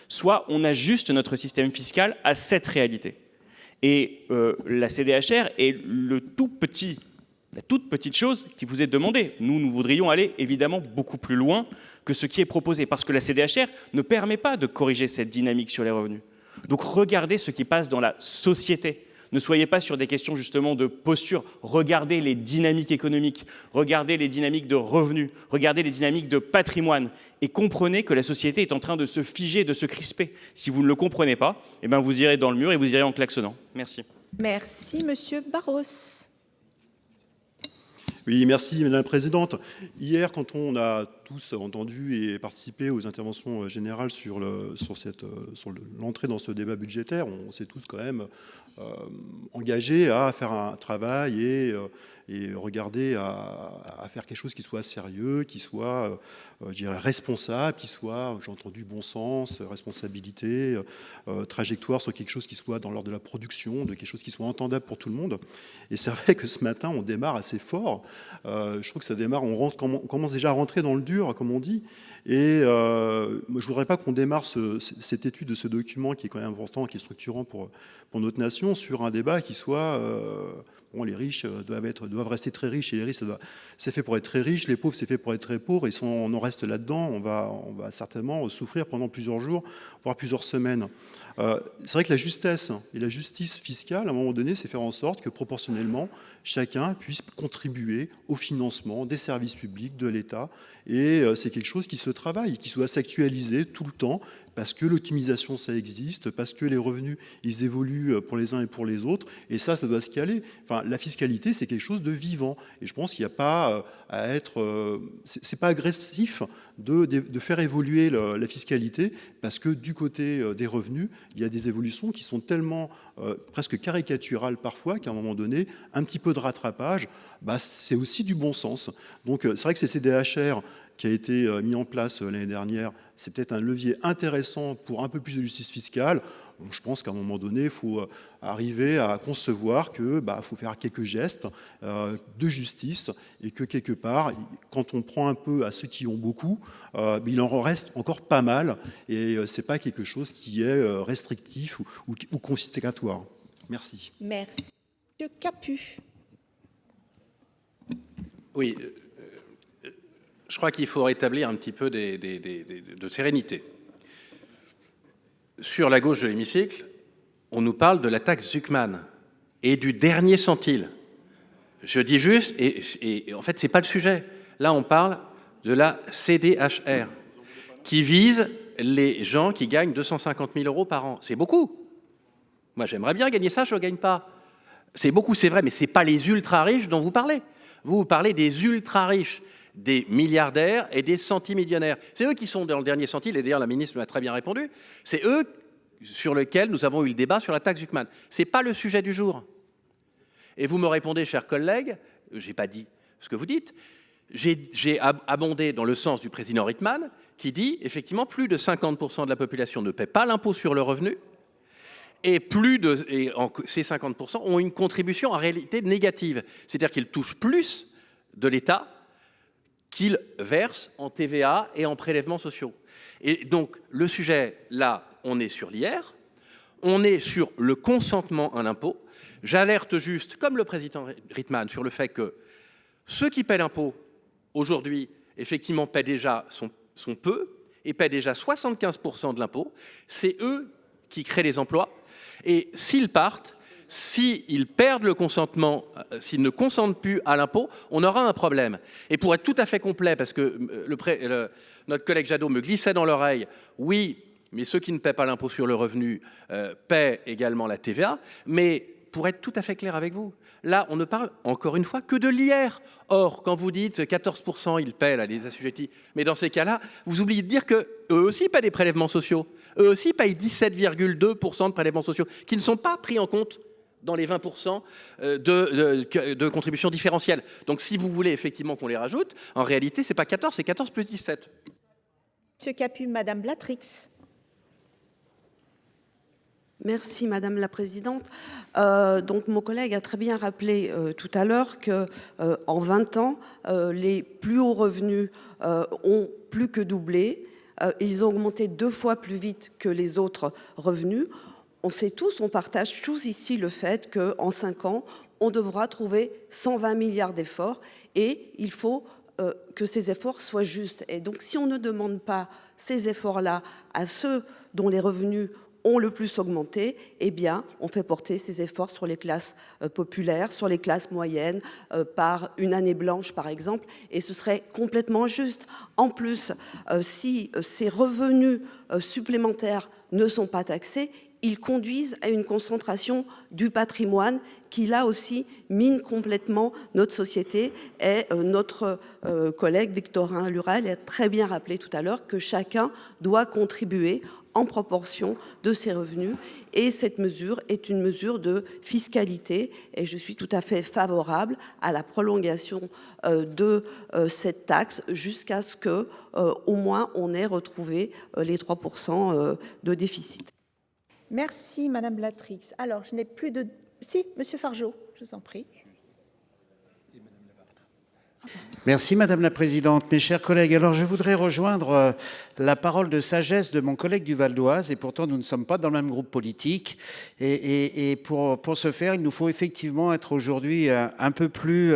soit on ajuste notre système fiscal à cette réalité. Et la CDHR est la toute petite chose qui vous est demandée. Nous voudrions aller évidemment beaucoup plus loin que ce qui est proposé, parce que la CDHR ne permet pas de corriger cette dynamique sur les revenus. Donc regardez ce qui passe dans la société. Ne soyez pas sur des questions justement de posture. Regardez les dynamiques économiques, regardez les dynamiques de revenus, regardez les dynamiques de patrimoine et comprenez que la société est en train de se figer, de se crisper. Si vous ne le comprenez pas, eh bien vous irez dans le mur et vous irez en klaxonnant. Merci. Merci, Monsieur Barros. Oui, merci Madame la Présidente. Hier, quand on a tous entendu et participé aux interventions générales sur l'entrée dans ce débat budgétaire, on s'est tous quand même engagés à faire un travail et regarder à faire quelque chose qui soit sérieux, qui soit, je dirais, responsable, qui soit, j'ai entendu, bon sens, responsabilité, trajectoire sur quelque chose qui soit dans l'ordre de la production, de quelque chose qui soit entendable pour tout le monde. Et c'est vrai que ce matin, on démarre assez fort. Je trouve que ça démarre, on commence déjà à rentrer dans le dur, comme on dit. Et moi, je ne voudrais pas qu'on démarre cette étude de ce document qui est quand même important, qui est structurant pour notre nation, sur un débat qui soit... Bon, les riches doivent rester très riches, et les riches, c'est fait pour être très riches, les pauvres, c'est fait pour être très pauvres, et si on en reste là-dedans, on va certainement souffrir pendant plusieurs jours, voire plusieurs semaines. C'est vrai que la justesse et la justice fiscale, à un moment donné, c'est faire en sorte que proportionnellement, chacun puisse contribuer au financement des services publics, de l'État, et c'est quelque chose qui se travaille, qui doit s'actualiser tout le temps, parce que l'optimisation, ça existe, parce que les revenus, ils évoluent pour les uns et pour les autres, et ça doit se caler. Enfin, la fiscalité, c'est quelque chose de vivant, et je pense qu'il n'y a pas à être... c'est pas agressif de faire évoluer la fiscalité, parce que du côté des revenus, il y a des évolutions qui sont tellement presque caricaturales parfois, qu'à un moment donné, un petit peu de rattrapage, c'est aussi du bon sens. Donc c'est vrai que ces CDHR qui a été mis en place l'année dernière, c'est peut-être un levier intéressant pour un peu plus de justice fiscale. Bon, je pense qu'à un moment donné, il faut arriver à concevoir qu'il faut faire quelques gestes de justice et que quelque part, quand on prend un peu à ceux qui ont beaucoup, il en reste encore pas mal et ce n'est pas quelque chose qui est restrictif ou confiscatoire. Merci. Merci. Monsieur Capu. Oui, je crois qu'il faut rétablir un petit peu de sérénité. Sur la gauche de l'hémicycle, on nous parle de la taxe Zuckman et du dernier centile. Je dis juste, et en fait, ce n'est pas le sujet. Là, on parle de la CDHR, qui vise les gens qui gagnent 250 000 € par an. C'est beaucoup. Moi, j'aimerais bien gagner ça, je ne gagne pas. C'est beaucoup, c'est vrai, mais ce n'est pas les ultra-riches dont vous parlez. Vous parlez des ultra-riches, des milliardaires et des centimillionnaires. C'est eux qui sont dans le dernier centile, et d'ailleurs la ministre m'a très bien répondu. C'est eux sur lesquels nous avons eu le débat sur la taxe Zuckman. Ce n'est pas le sujet du jour. Et vous me répondez, chers collègues, je n'ai pas dit ce que vous dites, j'ai abondé dans le sens du président Rittmann, qui dit, effectivement, plus de 50% de la population ne paie pas l'impôt sur le revenu, et ces 50% ont une contribution en réalité négative. C'est-à-dire qu'ils touchent plus de l'État qu'ils versent en TVA et en prélèvements sociaux. Et donc, le sujet, là, on est sur l'IR, on est sur le consentement à l'impôt. J'alerte juste, comme le président Rittmann, sur le fait que ceux qui paient l'impôt, aujourd'hui, effectivement, paient déjà son peu, et paient déjà 75% de l'impôt. C'est eux qui créent les emplois. Et s'ils partent, s'ils perdent le consentement, s'ils ne consentent plus à l'impôt, on aura un problème. Et pour être tout à fait complet, parce que notre collègue Jadot me glissait dans l'oreille, oui, mais ceux qui ne paient pas l'impôt sur le revenu paient également la TVA, mais pour être tout à fait clair avec vous, là, on ne parle encore une fois que de l'IR. Or, quand vous dites 14%, ils paient, là, les assujettis, mais dans ces cas-là, vous oubliez de dire qu'eux aussi paient des prélèvements sociaux. Eux aussi payent 17,2% de prélèvements sociaux, qui ne sont pas pris en compte dans les 20% de contribution différentielle. Donc, si vous voulez effectivement qu'on les rajoute, en réalité, ce n'est pas 14, c'est 14 plus 17. Monsieur Capu, Madame Blatrix. Merci Madame la Présidente. Donc mon collègue a très bien rappelé tout à l'heure qu'en 20 ans, les plus hauts revenus ont plus que doublé. Ils ont augmenté 2 fois plus vite que les autres revenus. On sait tous, on partage tous ici le fait qu'en 5 ans, on devra trouver 120 milliards d'efforts et il faut que ces efforts soient justes. Et donc si on ne demande pas ces efforts-là à ceux dont les revenus ont le plus augmenté, eh bien, on fait porter ces efforts sur les classes populaires, sur les classes moyennes, par une année blanche, par exemple, et ce serait complètement juste. En plus, si ces revenus supplémentaires ne sont pas taxés, ils conduisent à une concentration du patrimoine qui, là aussi, mine complètement notre société. Et notre collègue Victorin Lurel a très bien rappelé tout à l'heure que chacun doit contribuer en proportion de ses revenus. Et cette mesure est une mesure de fiscalité. Et je suis tout à fait favorable à la prolongation de cette taxe jusqu'à ce qu'au moins on ait retrouvé les 3% de déficit. Merci, Madame Blatrix. Alors, je n'ai plus de... Si, Monsieur Fargeot, je vous en prie. Merci Madame la Présidente. Mes chers collègues, alors je voudrais rejoindre la parole de sagesse de mon collègue du Val d'Oise, et pourtant nous ne sommes pas dans le même groupe politique. Et pour ce faire, il nous faut effectivement être aujourd'hui un peu plus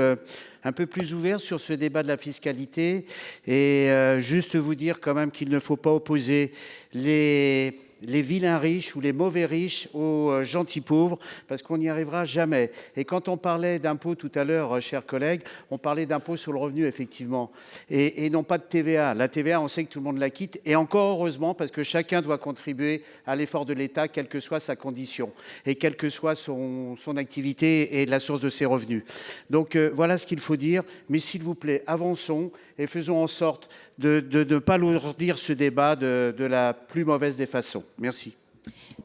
ouvert sur ce débat de la fiscalité, et juste vous dire quand même qu'il ne faut pas opposer les vilains riches ou les mauvais riches aux gentils pauvres, parce qu'on n'y arrivera jamais. Et quand on parlait d'impôt tout à l'heure, chers collègues, on parlait d'impôt sur le revenu, effectivement, et non pas de TVA. La TVA, on sait que tout le monde la quitte, et encore heureusement, parce que chacun doit contribuer à l'effort de l'État, quelle que soit sa condition, et quelle que soit son activité et la source de ses revenus. Donc voilà ce qu'il faut dire, mais s'il vous plaît, avançons, et faisons en sorte de ne pas lourdir ce débat de la plus mauvaise des façons. Merci.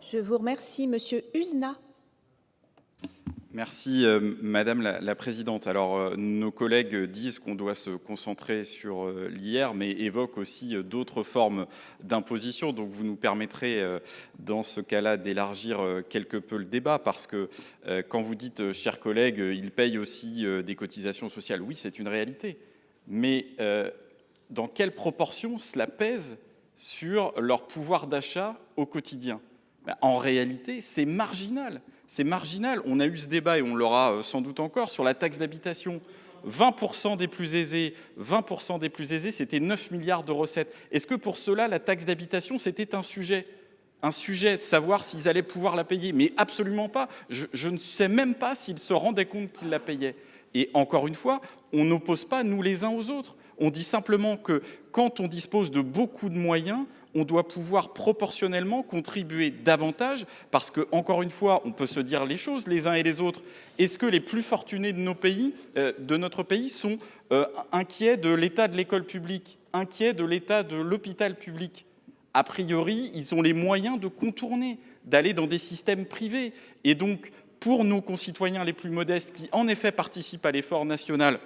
Je vous remercie, Monsieur Uzna. Merci Madame la Présidente. Alors nos collègues disent qu'on doit se concentrer sur l'IR, mais évoquent aussi d'autres formes d'imposition. Donc vous nous permettrez dans ce cas-là d'élargir quelque peu le débat, parce que quand vous dites, chers collègues, ils payent aussi des cotisations sociales, oui, c'est une réalité. Mais dans quelle proportion cela pèse sur leur pouvoir d'achat au quotidien? En réalité, c'est marginal. C'est marginal. On a eu ce débat, et on l'aura sans doute encore, sur la taxe d'habitation. 20% des plus aisés, c'était 9 milliards de recettes. Est-ce que pour cela, la taxe d'habitation, c'était un sujet? un sujet de savoir s'ils allaient pouvoir la payer. Mais absolument pas. Je ne sais même pas s'ils se rendaient compte qu'ils la payaient. Et encore une fois, on n'oppose pas nous les uns aux autres. On dit simplement que quand on dispose de beaucoup de moyens, on doit pouvoir proportionnellement contribuer davantage parce que, encore une fois, on peut se dire les choses les uns et les autres. Est-ce que les plus fortunés de notre pays sont inquiets de l'état de l'école publique, inquiets de l'état de l'hôpital public? A priori, ils ont les moyens de contourner, d'aller dans des systèmes privés. Et donc, pour nos concitoyens les plus modestes qui, en effet, participent à l'effort national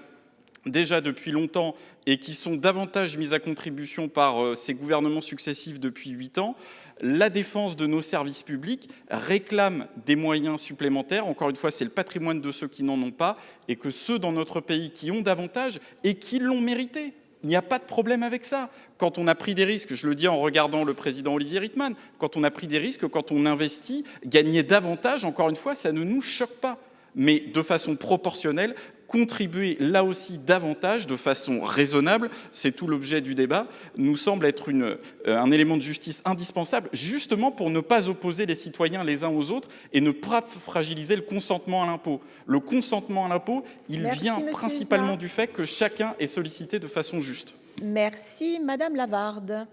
déjà depuis longtemps et qui sont davantage mis à contribution par ces gouvernements successifs depuis 8 ans, la défense de nos services publics réclame des moyens supplémentaires. Encore une fois, c'est le patrimoine de ceux qui n'en ont pas et que ceux dans notre pays qui ont davantage et qui l'ont mérité. Il n'y a pas de problème avec ça. Quand on a pris des risques, je le dis en regardant le président Olivier Rietmann, quand on a pris des risques, quand on investit, gagner davantage, encore une fois, ça ne nous choque pas. Mais de façon proportionnelle, contribuer là aussi davantage, de façon raisonnable, c'est tout l'objet du débat, nous semble être un élément de justice indispensable, justement pour ne pas opposer les citoyens les uns aux autres et ne pas fragiliser le consentement à l'impôt. Le consentement à l'impôt, il vient principalement du fait que chacun est sollicité de façon juste. Merci. Madame Lavarde.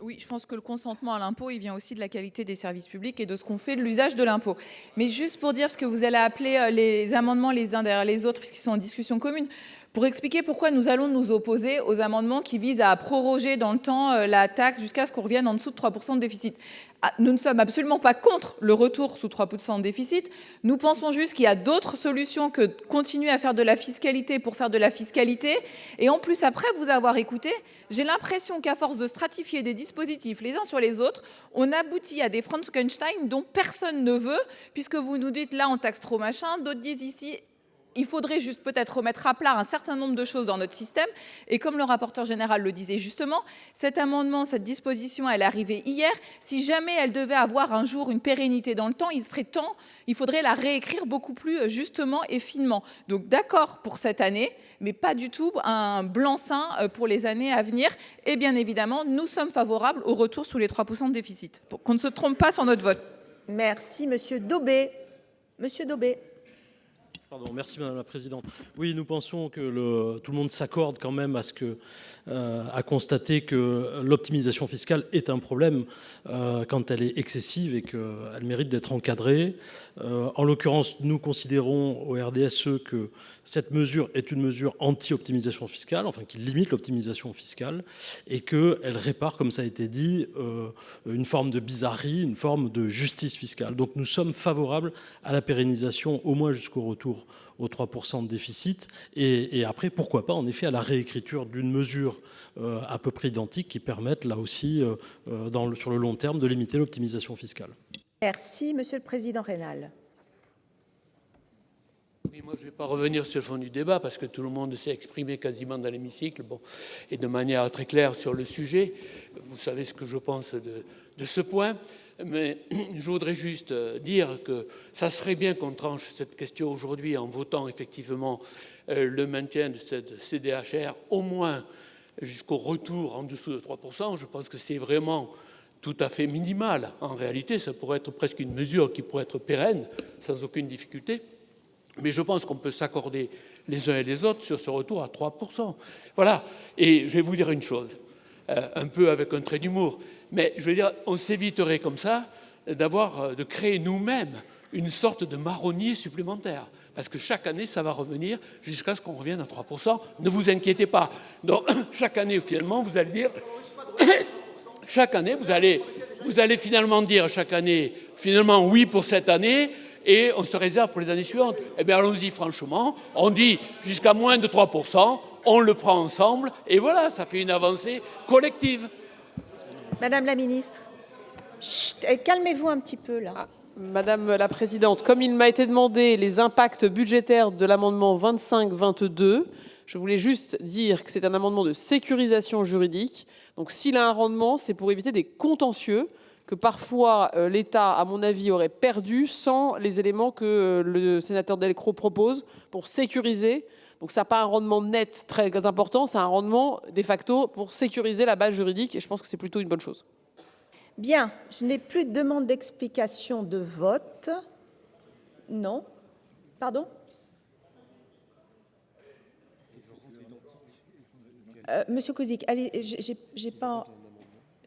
Oui, je pense que le consentement à l'impôt, il vient aussi de la qualité des services publics et de ce qu'on fait de l'usage de l'impôt. Mais juste pour dire, parce que vous allez appeler les amendements les uns derrière les autres, puisqu'ils sont en discussion commune, pour expliquer pourquoi nous allons nous opposer aux amendements qui visent à proroger dans le temps la taxe jusqu'à ce qu'on revienne en dessous de 3% de déficit. Nous ne sommes absolument pas contre le retour sous 3% de déficit. Nous pensons juste qu'il y a d'autres solutions que de continuer à faire de la fiscalité pour faire de la fiscalité. Et en plus, après vous avoir écouté, j'ai l'impression qu'à force de stratifier des dispositifs les uns sur les autres, on aboutit à des Frankenstein dont personne ne veut, puisque vous nous dites là on taxe trop machin, d'autres disent ici il faudrait juste peut-être remettre à plat un certain nombre de choses dans notre système. Et comme le rapporteur général le disait justement, cet amendement, cette disposition, elle est arrivée hier. Si jamais elle devait avoir un jour une pérennité dans le temps, il faudrait la réécrire beaucoup plus justement et finement. Donc d'accord pour cette année, mais pas du tout un blanc-seing pour les années à venir. Et bien évidemment, nous sommes favorables au retour sous les 3% de déficit. Pour qu'on ne se trompe pas sur notre vote. Merci, Monsieur Daubé. Monsieur Daubé. Pardon, merci Madame la Présidente. Oui, nous pensons que tout le monde s'accorde quand même à constater que l'optimisation fiscale est un problème quand elle est excessive et qu'elle mérite d'être encadrée. En l'occurrence, nous considérons au RDSE que cette mesure est une mesure anti-optimisation fiscale, enfin qui limite l'optimisation fiscale, et qu'elle répare, comme ça a été dit, une forme de bizarrerie, une forme de justice fiscale. Donc nous sommes favorables à la pérennisation, au moins jusqu'au retour aux 3% de déficit, et après, pourquoi pas, en effet, à la réécriture d'une mesure à peu près identique qui permette, là aussi, sur le long terme, de limiter l'optimisation fiscale. Merci, Monsieur le Président Raynal. Oui, moi, je ne vais pas revenir sur le fond du débat parce que tout le monde s'est exprimé quasiment dans l'hémicycle et de manière très claire sur le sujet. Vous savez ce que je pense de ce point. Mais je voudrais juste dire que ça serait bien qu'on tranche cette question aujourd'hui en votant effectivement le maintien de cette CDHR au moins jusqu'au retour en dessous de 3%. Je pense que c'est vraiment tout à fait minimal. En réalité, ça pourrait être presque une mesure qui pourrait être pérenne sans aucune difficulté. Mais je pense qu'on peut s'accorder les uns et les autres sur ce retour à 3%. Voilà. Et je vais vous dire une chose, un peu avec un trait d'humour. Mais je veux dire, on s'éviterait comme ça de créer nous-mêmes une sorte de marronnier supplémentaire. Parce que chaque année, ça va revenir jusqu'à ce qu'on revienne à 3%. Ne vous inquiétez pas. Donc, chaque année, finalement, vous allez dire... chaque année, vous allez finalement dire, chaque année, finalement, oui pour cette année, et on se réserve pour les années suivantes. Eh bien, allons-y franchement. On dit jusqu'à moins de 3%, on le prend ensemble, et voilà, ça fait une avancée collective. Madame la ministre, calmez-vous un petit peu là. Madame la Présidente, comme il m'a été demandé les impacts budgétaires de l'amendement 25-22, je voulais juste dire que c'est un amendement de sécurisation juridique. Donc s'il a un rendement, c'est pour éviter des contentieux que parfois l'État, à mon avis, aurait perdu sans les éléments que le sénateur Delcros propose pour sécuriser. Donc ça n'a pas un rendement net très important, c'est un rendement de facto pour sécuriser la base juridique et je pense que c'est plutôt une bonne chose. Bien, je n'ai plus de demande d'explication de vote. Non. Pardon? Monsieur Cozic, allez, j'ai pas...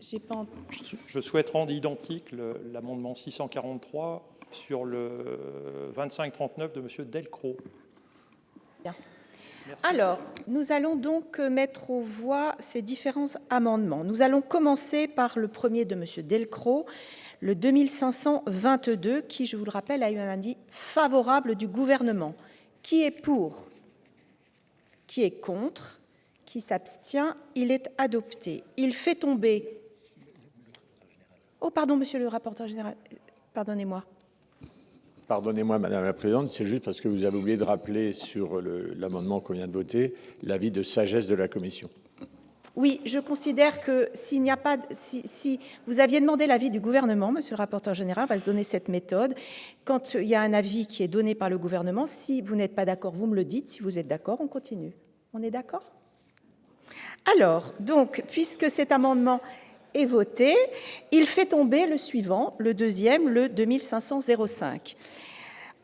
Je souhaite rendre identique l'amendement 643 sur le 2539 de M. Delcros. Bien. Alors, nous allons donc mettre aux voix ces différents amendements. Nous allons commencer par le premier de M. Delcros, le 2522, qui, je vous le rappelle, a eu un avis favorable du gouvernement. Qui est pour? Qui est contre? Qui s'abstient? Il est adopté. Il fait tomber... Oh, pardon, monsieur le rapporteur général, pardonnez-moi. Pardonnez-moi, Madame la Présidente, c'est juste parce que vous avez oublié de rappeler sur l'amendement qu'on vient de voter l'avis de sagesse de la Commission. Oui, je considère que s'il n'y a pas, si vous aviez demandé l'avis du gouvernement, monsieur le rapporteur général, on va se donner cette méthode. Quand il y a un avis qui est donné par le gouvernement, si vous n'êtes pas d'accord, vous me le dites. Si vous êtes d'accord, on continue. On est d'accord? Alors, donc, puisque cet amendement est voté, il fait tomber le suivant, le deuxième, le 2505.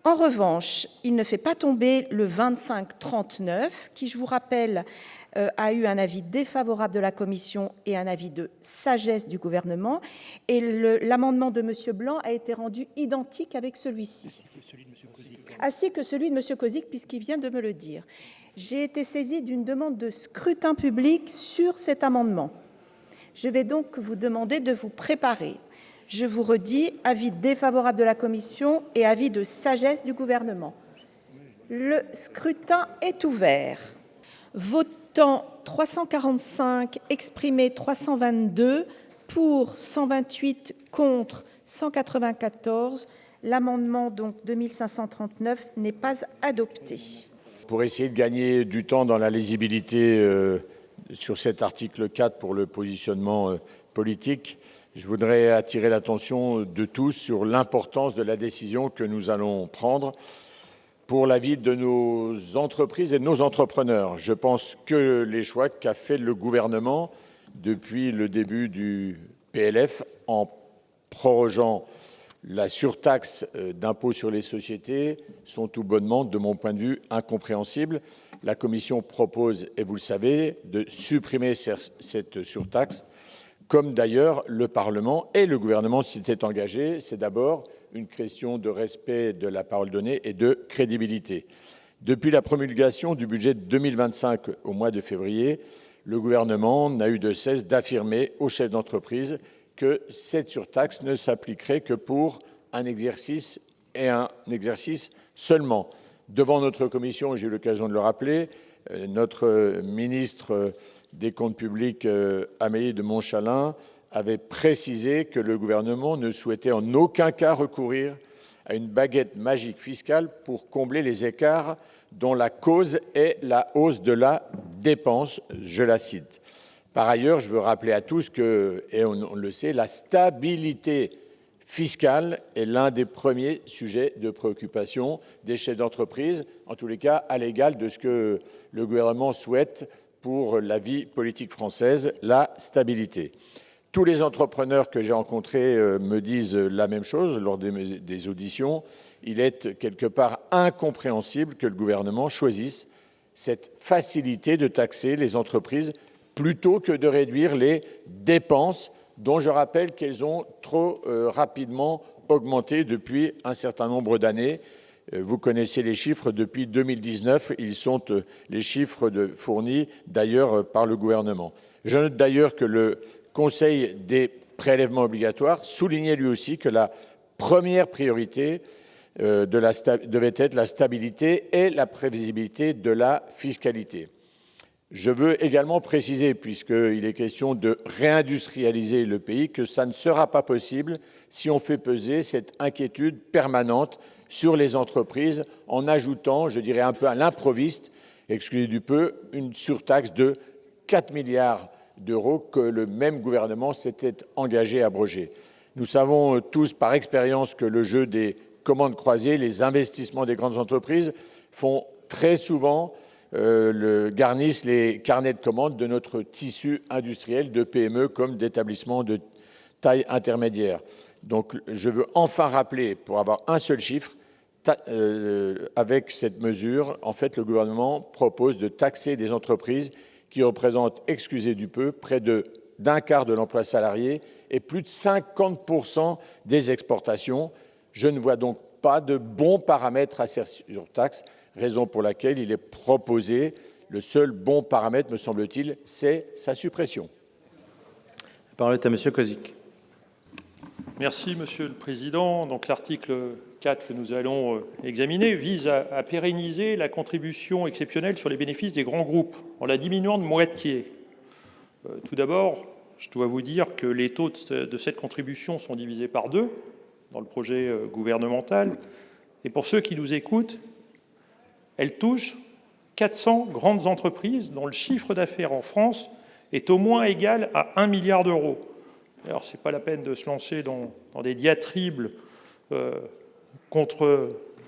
En revanche, il ne fait pas tomber le 2539, qui, je vous rappelle, a eu un avis défavorable de la Commission et un avis de sagesse du gouvernement. Et l'amendement de M. Blanc a été rendu identique avec celui-ci. Ainsi que celui de M. Cozic, puisqu'il vient de me le dire. J'ai été saisie d'une demande de scrutin public sur cet amendement. Je vais donc vous demander de vous préparer. Je vous redis, avis défavorable de la Commission et avis de sagesse du gouvernement. Le scrutin est ouvert. Votant 345, exprimé 322, pour 128, contre 194. L'amendement donc 2539 n'est pas adopté. Pour essayer de gagner du temps dans la lisibilité sur cet article 4 pour le positionnement politique, je voudrais attirer l'attention de tous sur l'importance de la décision que nous allons prendre pour la vie de nos entreprises et de nos entrepreneurs. Je pense que les choix qu'a fait le gouvernement depuis le début du PLF en prorogeant la surtaxe d'impôt sur les sociétés sont tout bonnement, de mon point de vue, incompréhensibles. La Commission propose, et vous le savez, de supprimer cette surtaxe, comme d'ailleurs le Parlement et le gouvernement s'étaient engagés. C'est d'abord une question de respect de la parole donnée et de crédibilité. Depuis la promulgation du budget 2025 au mois de février, le gouvernement n'a eu de cesse d'affirmer aux chefs d'entreprise que cette surtaxe ne s'appliquerait que pour un exercice et un exercice seulement. Devant notre commission, j'ai eu l'occasion de le rappeler, notre ministre des Comptes publics, Amélie de Montchalin, avait précisé que le gouvernement ne souhaitait en aucun cas recourir à une baguette magique fiscale pour combler les écarts dont la cause est la hausse de la dépense, je la cite. Par ailleurs, je veux rappeler à tous que, et on le sait, la stabilité fiscale est l'un des premiers sujets de préoccupation des chefs d'entreprise, en tous les cas à l'égal de ce que le gouvernement souhaite pour la vie politique française, la stabilité. Tous les entrepreneurs que j'ai rencontrés me disent la même chose lors des auditions. Il est quelque part incompréhensible que le gouvernement choisisse cette facilité de taxer les entreprises plutôt que de réduire les dépenses dont je rappelle qu'elles ont trop rapidement augmenté depuis un certain nombre d'années. Vous connaissez les chiffres, depuis 2019, ils sont les chiffres fournis d'ailleurs par le gouvernement. Je note d'ailleurs que le Conseil des prélèvements obligatoires soulignait lui aussi que la première priorité devait être la stabilité et la prévisibilité de la fiscalité. Je veux également préciser, puisqu'il est question de réindustrialiser le pays, que ça ne sera pas possible si on fait peser cette inquiétude permanente sur les entreprises en ajoutant, je dirais un peu à l'improviste, excusez du peu, une surtaxe de 4 milliards d'euros que le même gouvernement s'était engagé à abroger. Nous savons tous par expérience que le jeu des commandes croisées, les investissements des grandes entreprises font très souvent garnissent les carnets de commandes de notre tissu industriel de PME comme d'établissements de taille intermédiaire. Donc je veux enfin rappeler, pour avoir un seul chiffre, avec cette mesure, en fait, le gouvernement propose de taxer des entreprises qui représentent, excusez du peu, près d'un quart de l'emploi salarié et plus de 50% des exportations. Je ne vois donc pas de bons paramètres à cette surtaxe, raison pour laquelle il est proposé, le seul bon paramètre, me semble-t-il, c'est sa suppression. La parole est à Monsieur Kozik. Merci, Monsieur le Président. Donc, l'article 4 que nous allons examiner vise à pérenniser la contribution exceptionnelle sur les bénéfices des grands groupes en la diminuant de moitié. Tout d'abord, je dois vous dire que les taux de cette contribution sont divisés par 2 dans le projet gouvernemental. Et pour ceux qui nous écoutent, elle touche 400 grandes entreprises dont le chiffre d'affaires en France est au moins égal à 1 milliard d'euros. Alors, ce n'est pas la peine de se lancer dans des diatribes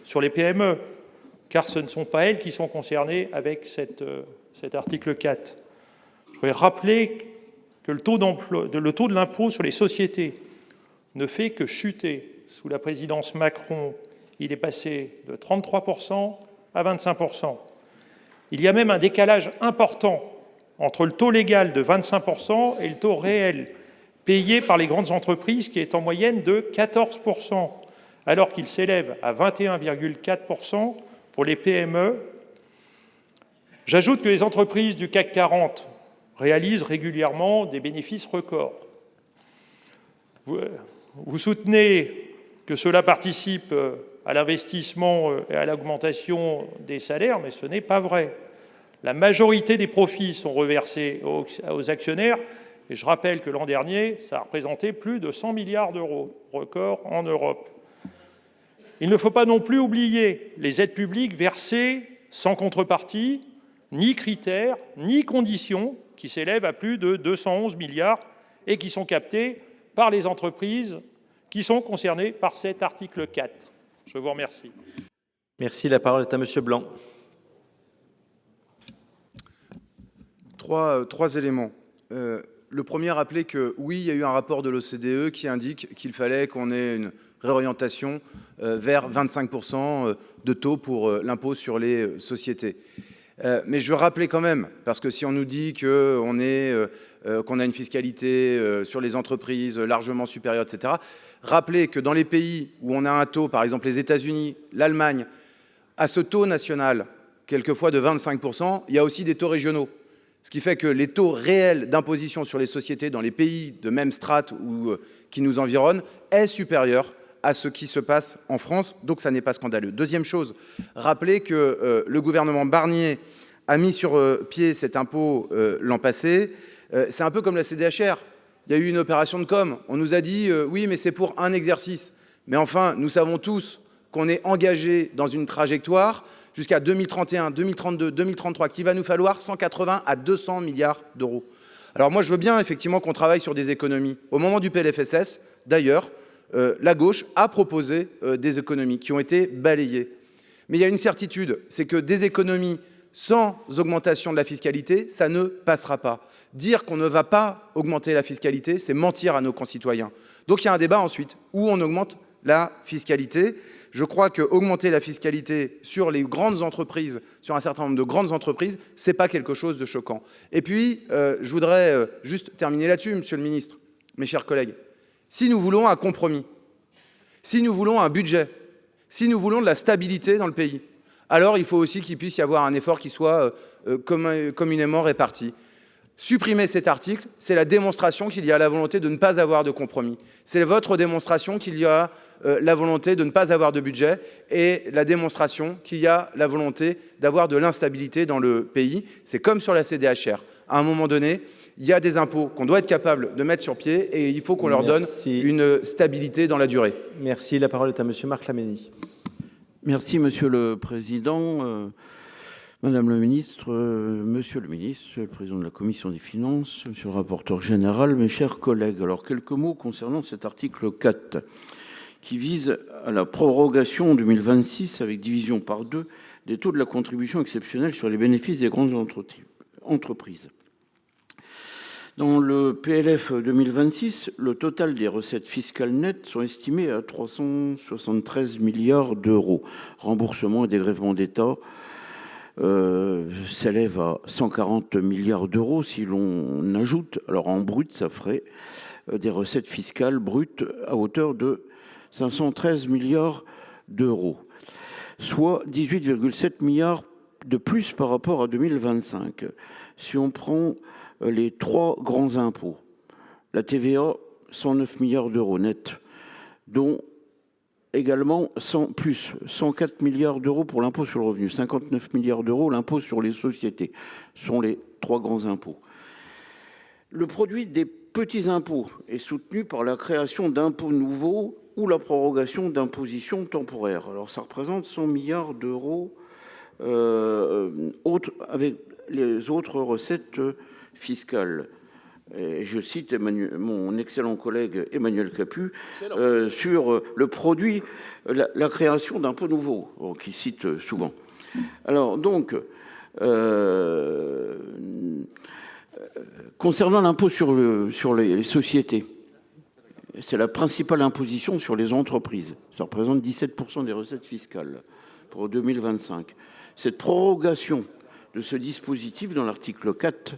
sur les PME, car ce ne sont pas elles qui sont concernées avec cet article 4. Je voudrais rappeler que le taux de l'impôt sur les sociétés ne fait que chuter. Sous la présidence Macron, il est passé de 33% à 25%. Il y a même un décalage important entre le taux légal de 25% et le taux réel payé par les grandes entreprises, qui est en moyenne de 14%, alors qu'il s'élève à 21,4% pour les PME. J'ajoute que les entreprises du CAC 40 réalisent régulièrement des bénéfices records. Vous soutenez que cela participe à l'investissement et à l'augmentation des salaires, mais ce n'est pas vrai. La majorité des profits sont reversés aux actionnaires, et je rappelle que l'an dernier, ça a représenté plus de 100 milliards d'euros, record en Europe. Il ne faut pas non plus oublier les aides publiques versées sans contrepartie, ni critères, ni conditions, qui s'élèvent à plus de 211 milliards et qui sont captées par les entreprises qui sont concernées par cet article 4. Je vous remercie. Merci. La parole est à Monsieur Blanc. Trois éléments. Le premier, rappeler que oui, il y a eu un rapport de l'OCDE qui indique qu'il fallait qu'on ait une réorientation vers 25% de taux pour l'impôt sur les sociétés. Mais je veux rappeler quand même, parce que si on nous dit qu'on a une fiscalité sur les entreprises largement supérieure, etc., rappeler que dans les pays où on a un taux, par exemple les États-Unis, l'Allemagne, à ce taux national, quelquefois de 25%, il y a aussi des taux régionaux. Ce qui fait que les taux réels d'imposition sur les sociétés dans les pays de même strate ou qui nous environnent est supérieur à ce qui se passe en France, donc ça n'est pas scandaleux. Deuxième chose, rappeler que le gouvernement Barnier a mis sur pied cet impôt l'an passé. C'est un peu comme la CDHR. Il y a eu une opération de com. On nous a dit oui, mais c'est pour un exercice. Mais enfin, nous savons tous qu'on est engagé dans une trajectoire jusqu'à 2031, 2032, 2033, qu'il va nous falloir 180 à 200 milliards d'euros. Alors moi, je veux bien effectivement qu'on travaille sur des économies. Au moment du PLFSS, d'ailleurs, la gauche a proposé des économies qui ont été balayées. Mais il y a une certitude, c'est que des économies sans augmentation de la fiscalité, ça ne passera pas. Dire qu'on ne va pas augmenter la fiscalité, c'est mentir à nos concitoyens. Donc il y a un débat ensuite, où on augmente la fiscalité. Je crois qu'augmenter la fiscalité sur les grandes entreprises, sur un certain nombre de grandes entreprises, ce n'est pas quelque chose de choquant. Et puis, je voudrais juste terminer là-dessus, Monsieur le Ministre, mes chers collègues. Si nous voulons un compromis, si nous voulons un budget, si nous voulons de la stabilité dans le pays, alors il faut aussi qu'il puisse y avoir un effort qui soit communément réparti. Supprimer cet article, c'est la démonstration qu'il y a la volonté de ne pas avoir de compromis. C'est votre démonstration qu'il y a la volonté de ne pas avoir de budget et la démonstration qu'il y a la volonté d'avoir de l'instabilité dans le pays. C'est comme sur la CDHR. À un moment donné, il y a des impôts qu'on doit être capable de mettre sur pied et il faut qu'on leur donne une stabilité dans la durée. Merci. La parole est à Monsieur Marc Laménie. Merci, Monsieur le Président. Madame la Ministre, Monsieur le Ministre, le Président de la Commission des Finances, Monsieur le rapporteur général, mes chers collègues. Alors, quelques mots concernant cet article 4 qui vise à la prorogation en 2026 avec division par 2 des taux de la contribution exceptionnelle sur les bénéfices des grandes entreprises. Dans le PLF 2026, le total des recettes fiscales nettes sont estimées à 373 milliards d'euros. Remboursements et dégrèvements d'État s'élèvent à 140 milliards d'euros si l'on ajoute, alors en brut, ça ferait des recettes fiscales brutes à hauteur de 513 milliards d'euros, soit 18,7 milliards de plus par rapport à 2025. Si on prend les trois grands impôts, la TVA, 109 milliards d'euros net, dont également 104 milliards d'euros pour l'impôt sur le revenu, 59 milliards d'euros l'impôt sur les sociétés, sont les trois grands impôts. Le produit des petits impôts est soutenu par la création d'impôts nouveaux ou la prorogation d'impositions temporaires. Alors ça représente 100 milliards d'euros avec les autres recettes fiscales. Et je cite mon excellent collègue Emmanuel Capus sur le produit, la création d'impôts nouveaux, qu'il cite souvent. Alors donc, concernant l'impôt sur les sociétés, c'est la principale imposition sur les entreprises. Ça représente 17% des recettes fiscales pour 2025. Cette prorogation de ce dispositif dans l'article 4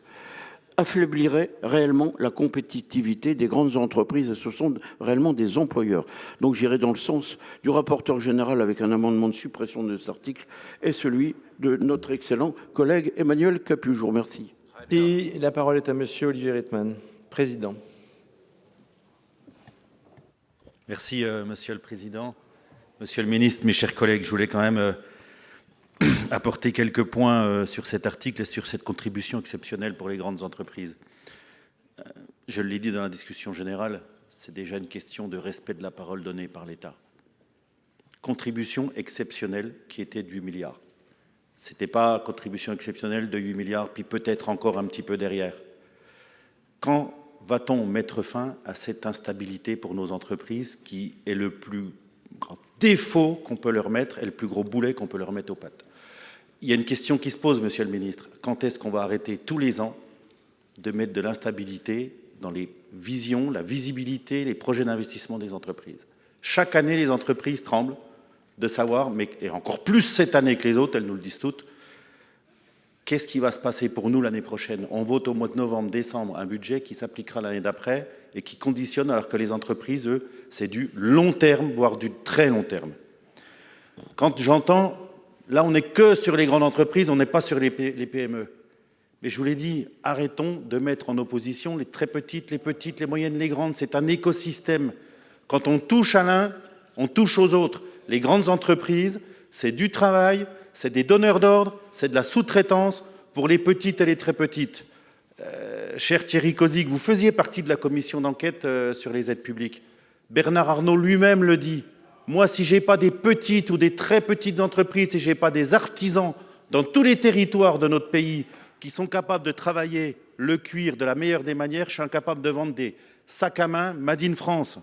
affaiblirait réellement la compétitivité des grandes entreprises et ce sont réellement des employeurs. Donc j'irai dans le sens du rapporteur général avec un amendement de suppression de cet article et celui de notre excellent collègue Emmanuel Capus. Je vous remercie. Et la parole est à monsieur Olivier Rietmann, président. Merci, Monsieur le Président. Monsieur le Ministre, mes chers collègues, je voulais quand même apporter quelques points sur cet article et sur cette contribution exceptionnelle pour les grandes entreprises. Je l'ai dit dans la discussion générale, c'est déjà une question de respect de la parole donnée par l'État. Contribution exceptionnelle qui était de 8 milliards. Ce n'était pas contribution exceptionnelle de 8 milliards, puis peut-être encore un petit peu derrière. Quand va-t-on mettre fin à cette instabilité pour nos entreprises qui est le plus grand défaut qu'on peut leur mettre et le plus gros boulet qu'on peut leur mettre aux pattes? Il y a une question qui se pose, Monsieur le Ministre. Quand est-ce qu'on va arrêter tous les ans de mettre de l'instabilité dans les visions, la visibilité, les projets d'investissement des entreprises? Chaque année, les entreprises tremblent de savoir, mais et encore plus cette année que les autres, elles nous le disent toutes, qu'est-ce qui va se passer pour nous l'année prochaine? On vote au mois de novembre, décembre un budget qui s'appliquera l'année d'après et qui conditionne, alors que les entreprises, eux, c'est du long terme, voire du très long terme. Quand j'entends, là on n'est que sur les grandes entreprises, on n'est pas sur les PME. Mais je vous l'ai dit, arrêtons de mettre en opposition les très petites, les moyennes, les grandes. C'est un écosystème. Quand on touche à l'un, on touche aux autres. Les grandes entreprises, c'est du travail, c'est des donneurs d'ordre, c'est de la sous-traitance pour les petites et les très petites. Cher Thierry Cozic, vous faisiez partie de la commission d'enquête sur les aides publiques. Bernard Arnault lui-même le dit. Moi, si je n'ai pas des petites ou des très petites entreprises, si je n'ai pas des artisans dans tous les territoires de notre pays qui sont capables de travailler le cuir de la meilleure des manières, je suis incapable de vendre des sacs à main Made in France.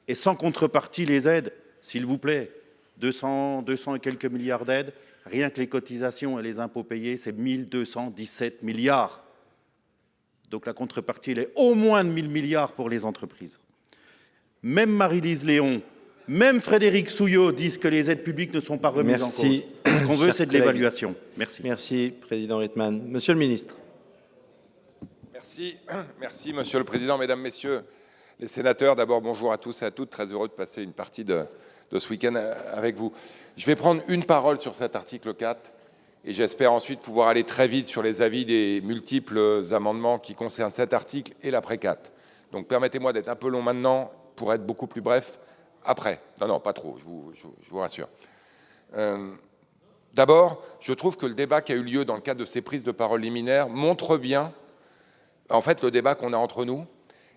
Et sans contrepartie, les aides, s'il vous plaît, 200 et quelques milliards d'aides, rien que les cotisations et les impôts payés, c'est 1217 milliards. Donc la contrepartie, elle est au moins de 1000 milliards pour les entreprises. Même Marie-Lise Léon, même Frédéric Souillot disent que les aides publiques ne sont pas remises en cause. Ce qu'on veut, c'est de l'évaluation. Merci. Merci, Président Rietmann. Monsieur le Ministre. Merci, Monsieur le Président, Mesdames, Messieurs les sénateurs. D'abord, bonjour à tous et à toutes. Très heureux de passer une partie de ce week-end avec vous. Je vais prendre une parole sur cet article 4 et j'espère ensuite pouvoir aller très vite sur les avis des multiples amendements qui concernent cet article et l'après 4. Donc permettez-moi d'être un peu long maintenant pour être beaucoup plus bref après. Non, pas trop, je vous rassure. D'abord, je trouve que le débat qui a eu lieu dans le cadre de ces prises de parole liminaires montre bien, en fait, le débat qu'on a entre nous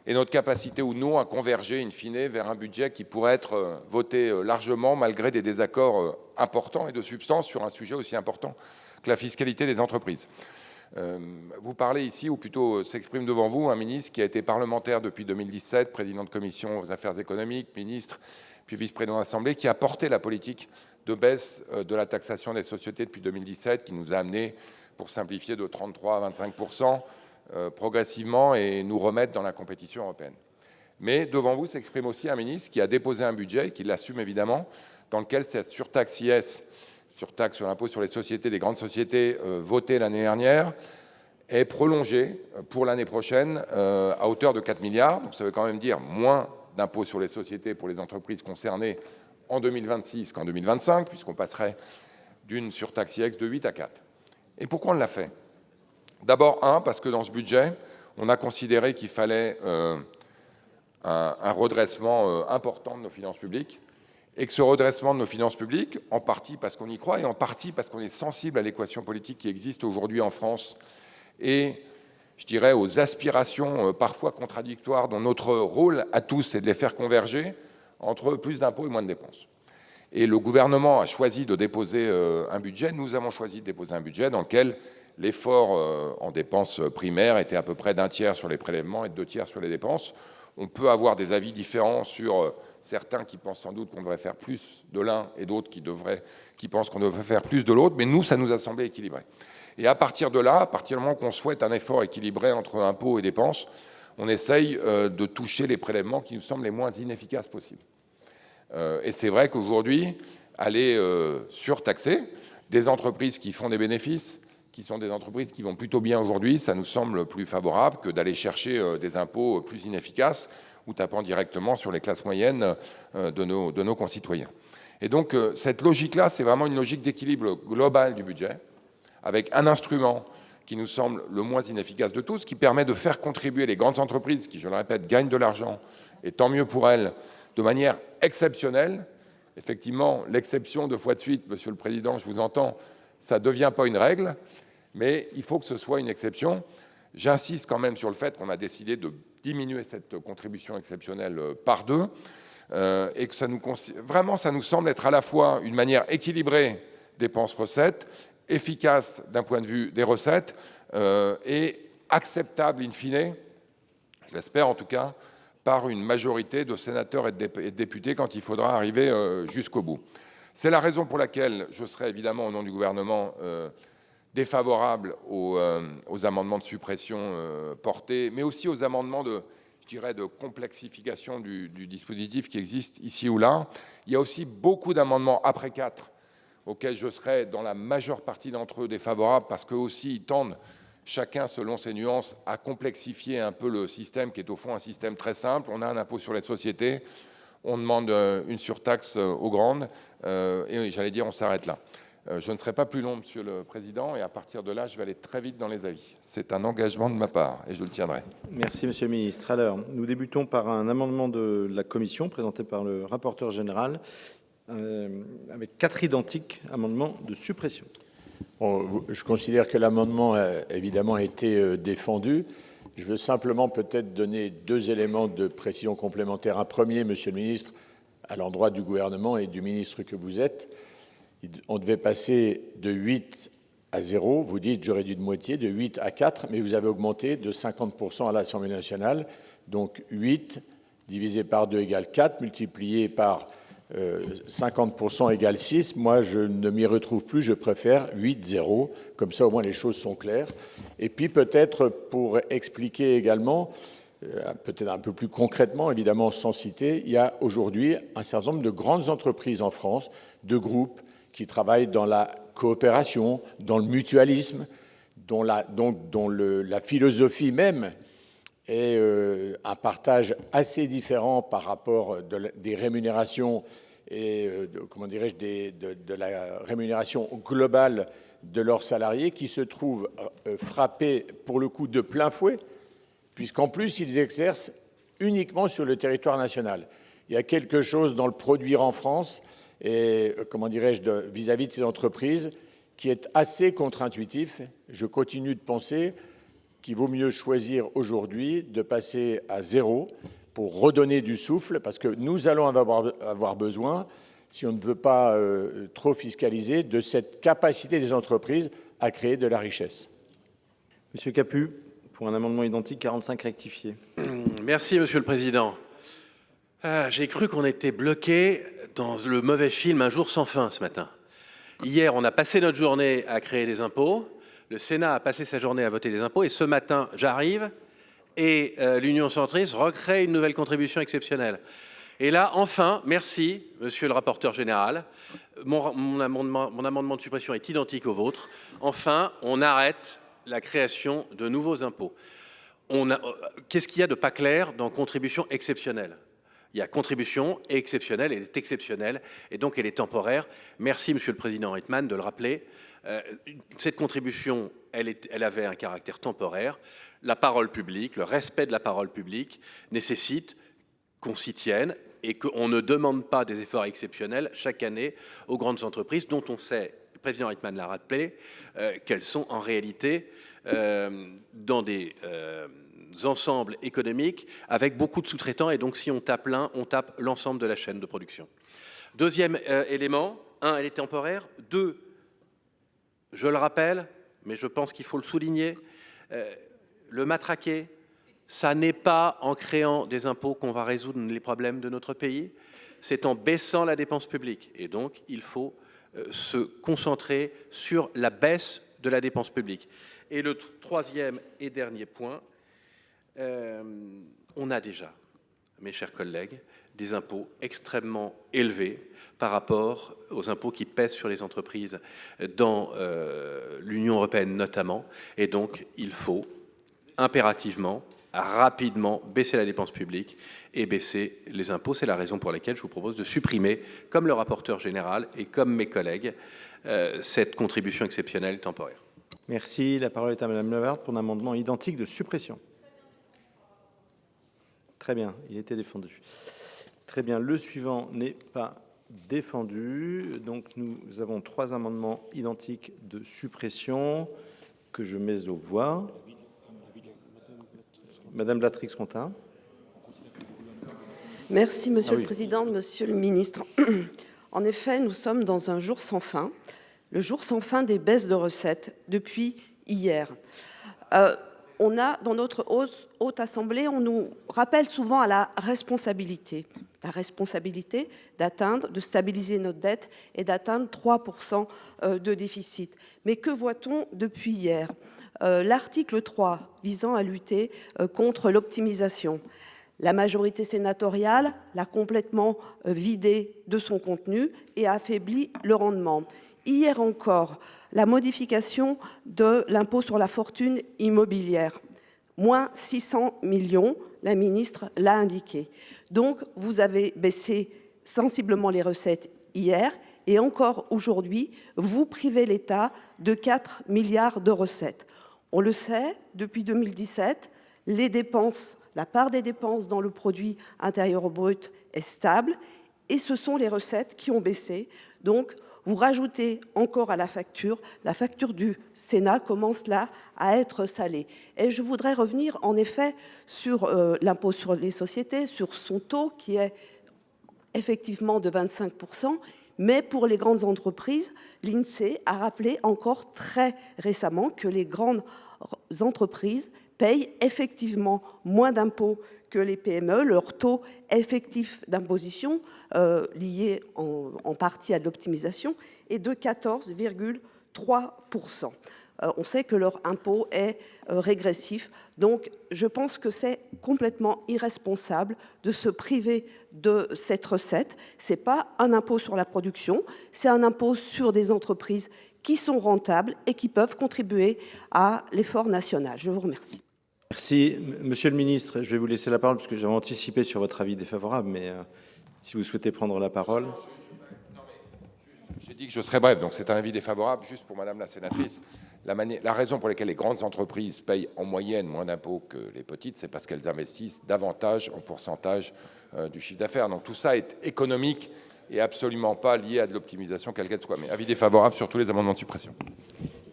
et notre capacité ou non à converger in fine vers un budget qui pourrait être voté largement malgré des désaccords importants et de substance sur un sujet aussi important que la fiscalité des entreprises. Vous parlez ici, ou plutôt s'exprime devant vous, un ministre qui a été parlementaire depuis 2017, président de commission aux affaires économiques, ministre, puis vice-président de l'Assemblée, qui a porté la politique de baisse de la taxation des sociétés depuis 2017, qui nous a amené, pour simplifier, de 33 à 25%, progressivement et nous remettre dans la compétition européenne. Mais devant vous s'exprime aussi un ministre qui a déposé un budget, et qui l'assume évidemment, dans lequel cette surtaxe IS, surtaxe sur l'impôt sur les sociétés, des grandes sociétés votée l'année dernière, est prolongée pour l'année prochaine à hauteur de 4 milliards. Donc ça veut quand même dire moins d'impôts sur les sociétés pour les entreprises concernées en 2026 qu'en 2025, puisqu'on passerait d'une surtaxe IX de 8 à 4. Et pourquoi on l'a fait? D'abord, parce que dans ce budget, on a considéré qu'il fallait un redressement important de nos finances publiques, et que ce redressement de nos finances publiques, en partie parce qu'on y croit, et en partie parce qu'on est sensible à l'équation politique qui existe aujourd'hui en France, et je dirais aux aspirations parfois contradictoires, dont notre rôle à tous, c'est de les faire converger entre plus d'impôts et moins de dépenses. Et le gouvernement a choisi de déposer un budget, nous avons choisi de déposer un budget dans lequel l'effort en dépenses primaires était à peu près d'un tiers sur les prélèvements et de 2 tiers sur les dépenses. On peut avoir des avis différents sur certains qui pensent sans doute qu'on devrait faire plus de l'un et d'autres qui pensent qu'on devrait faire plus de l'autre, mais nous, ça nous a semblé équilibré. Et à partir de là, à partir du moment qu'on souhaite un effort équilibré entre impôts et dépenses, on essaye de toucher les prélèvements qui nous semblent les moins inefficaces possibles. Et c'est vrai qu'aujourd'hui, aller surtaxer des entreprises qui font des bénéfices, qui sont des entreprises qui vont plutôt bien aujourd'hui, ça nous semble plus favorable que d'aller chercher des impôts plus inefficaces ou tapant directement sur les classes moyennes de nos concitoyens. Et donc, cette logique-là, c'est vraiment une logique d'équilibre global du budget, avec un instrument qui nous semble le moins inefficace de tous, qui permet de faire contribuer les grandes entreprises qui, je le répète, gagnent de l'argent, et tant mieux pour elles, de manière exceptionnelle. Effectivement, l'exception, 2 fois de suite, Monsieur le Président, je vous entends, ça ne devient pas une règle, mais il faut que ce soit une exception. J'insiste quand même sur le fait qu'on a décidé de diminuer cette contribution exceptionnelle par 2, et que ça nous semble être à la fois une manière équilibrée dépenses-recettes, efficace d'un point de vue des recettes, et acceptable in fine, je l'espère en tout cas, par une majorité de sénateurs et de députés quand il faudra arriver jusqu'au bout. C'est la raison pour laquelle je serai évidemment au nom du gouvernement défavorable aux amendements de suppression portés, mais aussi aux amendements de complexification du dispositif qui existe ici ou là. Il y a aussi beaucoup d'amendements après 4 auxquels je serai dans la majeure partie d'entre eux défavorable parce qu'eux aussi ils tendent, chacun selon ses nuances, à complexifier un peu le système qui est au fond un système très simple. On a un impôt sur les sociétés, on demande une surtaxe aux grandes, et j'allais dire on s'arrête là. Je ne serai pas plus long, Monsieur le Président, et à partir de là, je vais aller très vite dans les avis. C'est un engagement de ma part, et je le tiendrai. Merci, Monsieur le Ministre. Alors, nous débutons par un amendement de la Commission, présenté par le rapporteur général, avec 4 identiques amendements de suppression. Bon, je considère que l'amendement a évidemment été défendu. Je veux simplement peut-être donner 2 éléments de précision complémentaire. Un premier, Monsieur le Ministre, à l'endroit du gouvernement et du ministre que vous êtes. On devait passer de 8 à 0. Vous dites, j'aurais dû de moitié, de 8 à 4, mais vous avez augmenté de 50% à l'Assemblée nationale. Donc 8 divisé par 2 égale 4, multiplié par 50% égale 6. Moi, je ne m'y retrouve plus, je préfère 8-0. Comme ça, au moins, les choses sont claires. Et puis, peut-être pour expliquer également, peut-être un peu plus concrètement, évidemment, sans citer, il y a aujourd'hui un certain nombre de grandes entreprises en France, de groupes qui travaillent dans la coopération, dans le mutualisme, dont la philosophie même est un partage assez différent par rapport des rémunérations et, comment dirais-je, de la rémunération globale de leurs salariés qui se trouvent frappés pour le coup de plein fouet, puisqu'en plus ils exercent uniquement sur le territoire national. Il y a quelque chose dans le produire en France et, comment dirais-je, vis-à-vis de ces entreprises qui est assez contre-intuitif. Je continue de penser qu'il vaut mieux choisir aujourd'hui de passer à 0 pour redonner du souffle, parce que nous allons avoir besoin, si on ne veut pas trop fiscaliser, de cette capacité des entreprises à créer de la richesse. Monsieur Capu, pour un amendement identique 45 rectifié. Merci, Monsieur le Président. J'ai cru qu'on était bloqué dans le mauvais film Un jour sans fin ce matin. Hier, on a passé notre journée à créer des impôts. Le Sénat a passé sa journée à voter les impôts et ce matin, j'arrive et l'Union centriste recrée une nouvelle contribution exceptionnelle. Et là, enfin, merci, monsieur le rapporteur général, mon amendement de suppression est identique au vôtre. Enfin, on arrête la création de nouveaux impôts. Qu'est-ce qu'il y a de pas clair dans contribution exceptionnelle? Il y a contribution exceptionnelle, elle est exceptionnelle et donc elle est temporaire. Merci, monsieur le président Rittmann, de le rappeler. Cette contribution, elle avait un caractère temporaire. La parole publique, le respect de la parole publique nécessite qu'on s'y tienne et qu'on ne demande pas des efforts exceptionnels chaque année aux grandes entreprises dont on sait, le président Rittmann l'a rappelé, qu'elles sont en réalité dans des ensembles économiques avec beaucoup de sous-traitants et donc si on tape l'un, on tape l'ensemble de la chaîne de production. Deuxième élément, elle est temporaire. 2, je le rappelle, mais je pense qu'il faut le souligner, le matraquer, ça n'est pas en créant des impôts qu'on va résoudre les problèmes de notre pays, c'est en baissant la dépense publique. Et donc, il faut se concentrer sur la baisse de la dépense publique. Et le troisième et dernier point, on a déjà, mes chers collègues, des impôts extrêmement élevés par rapport aux impôts qui pèsent sur les entreprises dans l'Union européenne notamment. Et donc, il faut impérativement, rapidement baisser la dépense publique et baisser les impôts. C'est la raison pour laquelle je vous propose de supprimer, comme le rapporteur général et comme mes collègues, cette contribution exceptionnelle temporaire. Merci. La parole est à Madame Lavarde pour un amendement identique de suppression. Très bien, il était défendu. Très bien, le suivant n'est pas défendu. Donc nous avons 3 amendements identiques de suppression que je mets aux voix. Madame Blatrix-Contat. Merci, Monsieur le Président, Monsieur le Ministre. En effet, nous sommes dans un jour sans fin, le jour sans fin des baisses de recettes depuis hier. On a, dans notre haute assemblée, on nous rappelle souvent à la responsabilité d'atteindre, de stabiliser notre dette et d'atteindre 3% de déficit. Mais que voit-on depuis hier? L'article 3 visant à lutter contre l'optimisation. La majorité sénatoriale l'a complètement vidé de son contenu et a affaibli le rendement. Hier encore, la modification de l'impôt sur la fortune immobilière, moins 600 millions, la ministre l'a indiqué. Donc, vous avez baissé sensiblement les recettes hier et encore aujourd'hui, vous privez l'État de 4 milliards de recettes. On le sait, depuis 2017, les dépenses, la part des dépenses dans le produit intérieur brut est stable et ce sont les recettes qui ont baissé. Donc, vous rajoutez encore à la facture du Sénat commence là à être salée. Et je voudrais revenir en effet sur l'impôt sur les sociétés, sur son taux qui est effectivement de 25%, mais pour les grandes entreprises, l'INSEE a rappelé encore très récemment que les grandes entreprises payent effectivement moins d'impôts que les PME. Leur taux effectif d'imposition, lié en partie à de l'optimisation, est de 14,3%. On sait que leur impôt est régressif. Donc, je pense que c'est complètement irresponsable de se priver de cette recette. Ce n'est pas un impôt sur la production, c'est un impôt sur des entreprises qui sont rentables et qui peuvent contribuer à l'effort national. Je vous remercie. Merci. Monsieur le ministre, je vais vous laisser la parole parce que j'avais anticipé sur votre avis défavorable, mais si vous souhaitez prendre la parole. J'ai dit que je serais bref, donc c'est un avis défavorable. Juste pour Madame la sénatrice, la raison pour laquelle les grandes entreprises payent en moyenne moins d'impôts que les petites, c'est parce qu'elles investissent davantage en pourcentage du chiffre d'affaires. Donc tout ça est économique et absolument pas lié à de l'optimisation quelle qu'elle soit. Mais avis défavorable sur tous les amendements de suppression.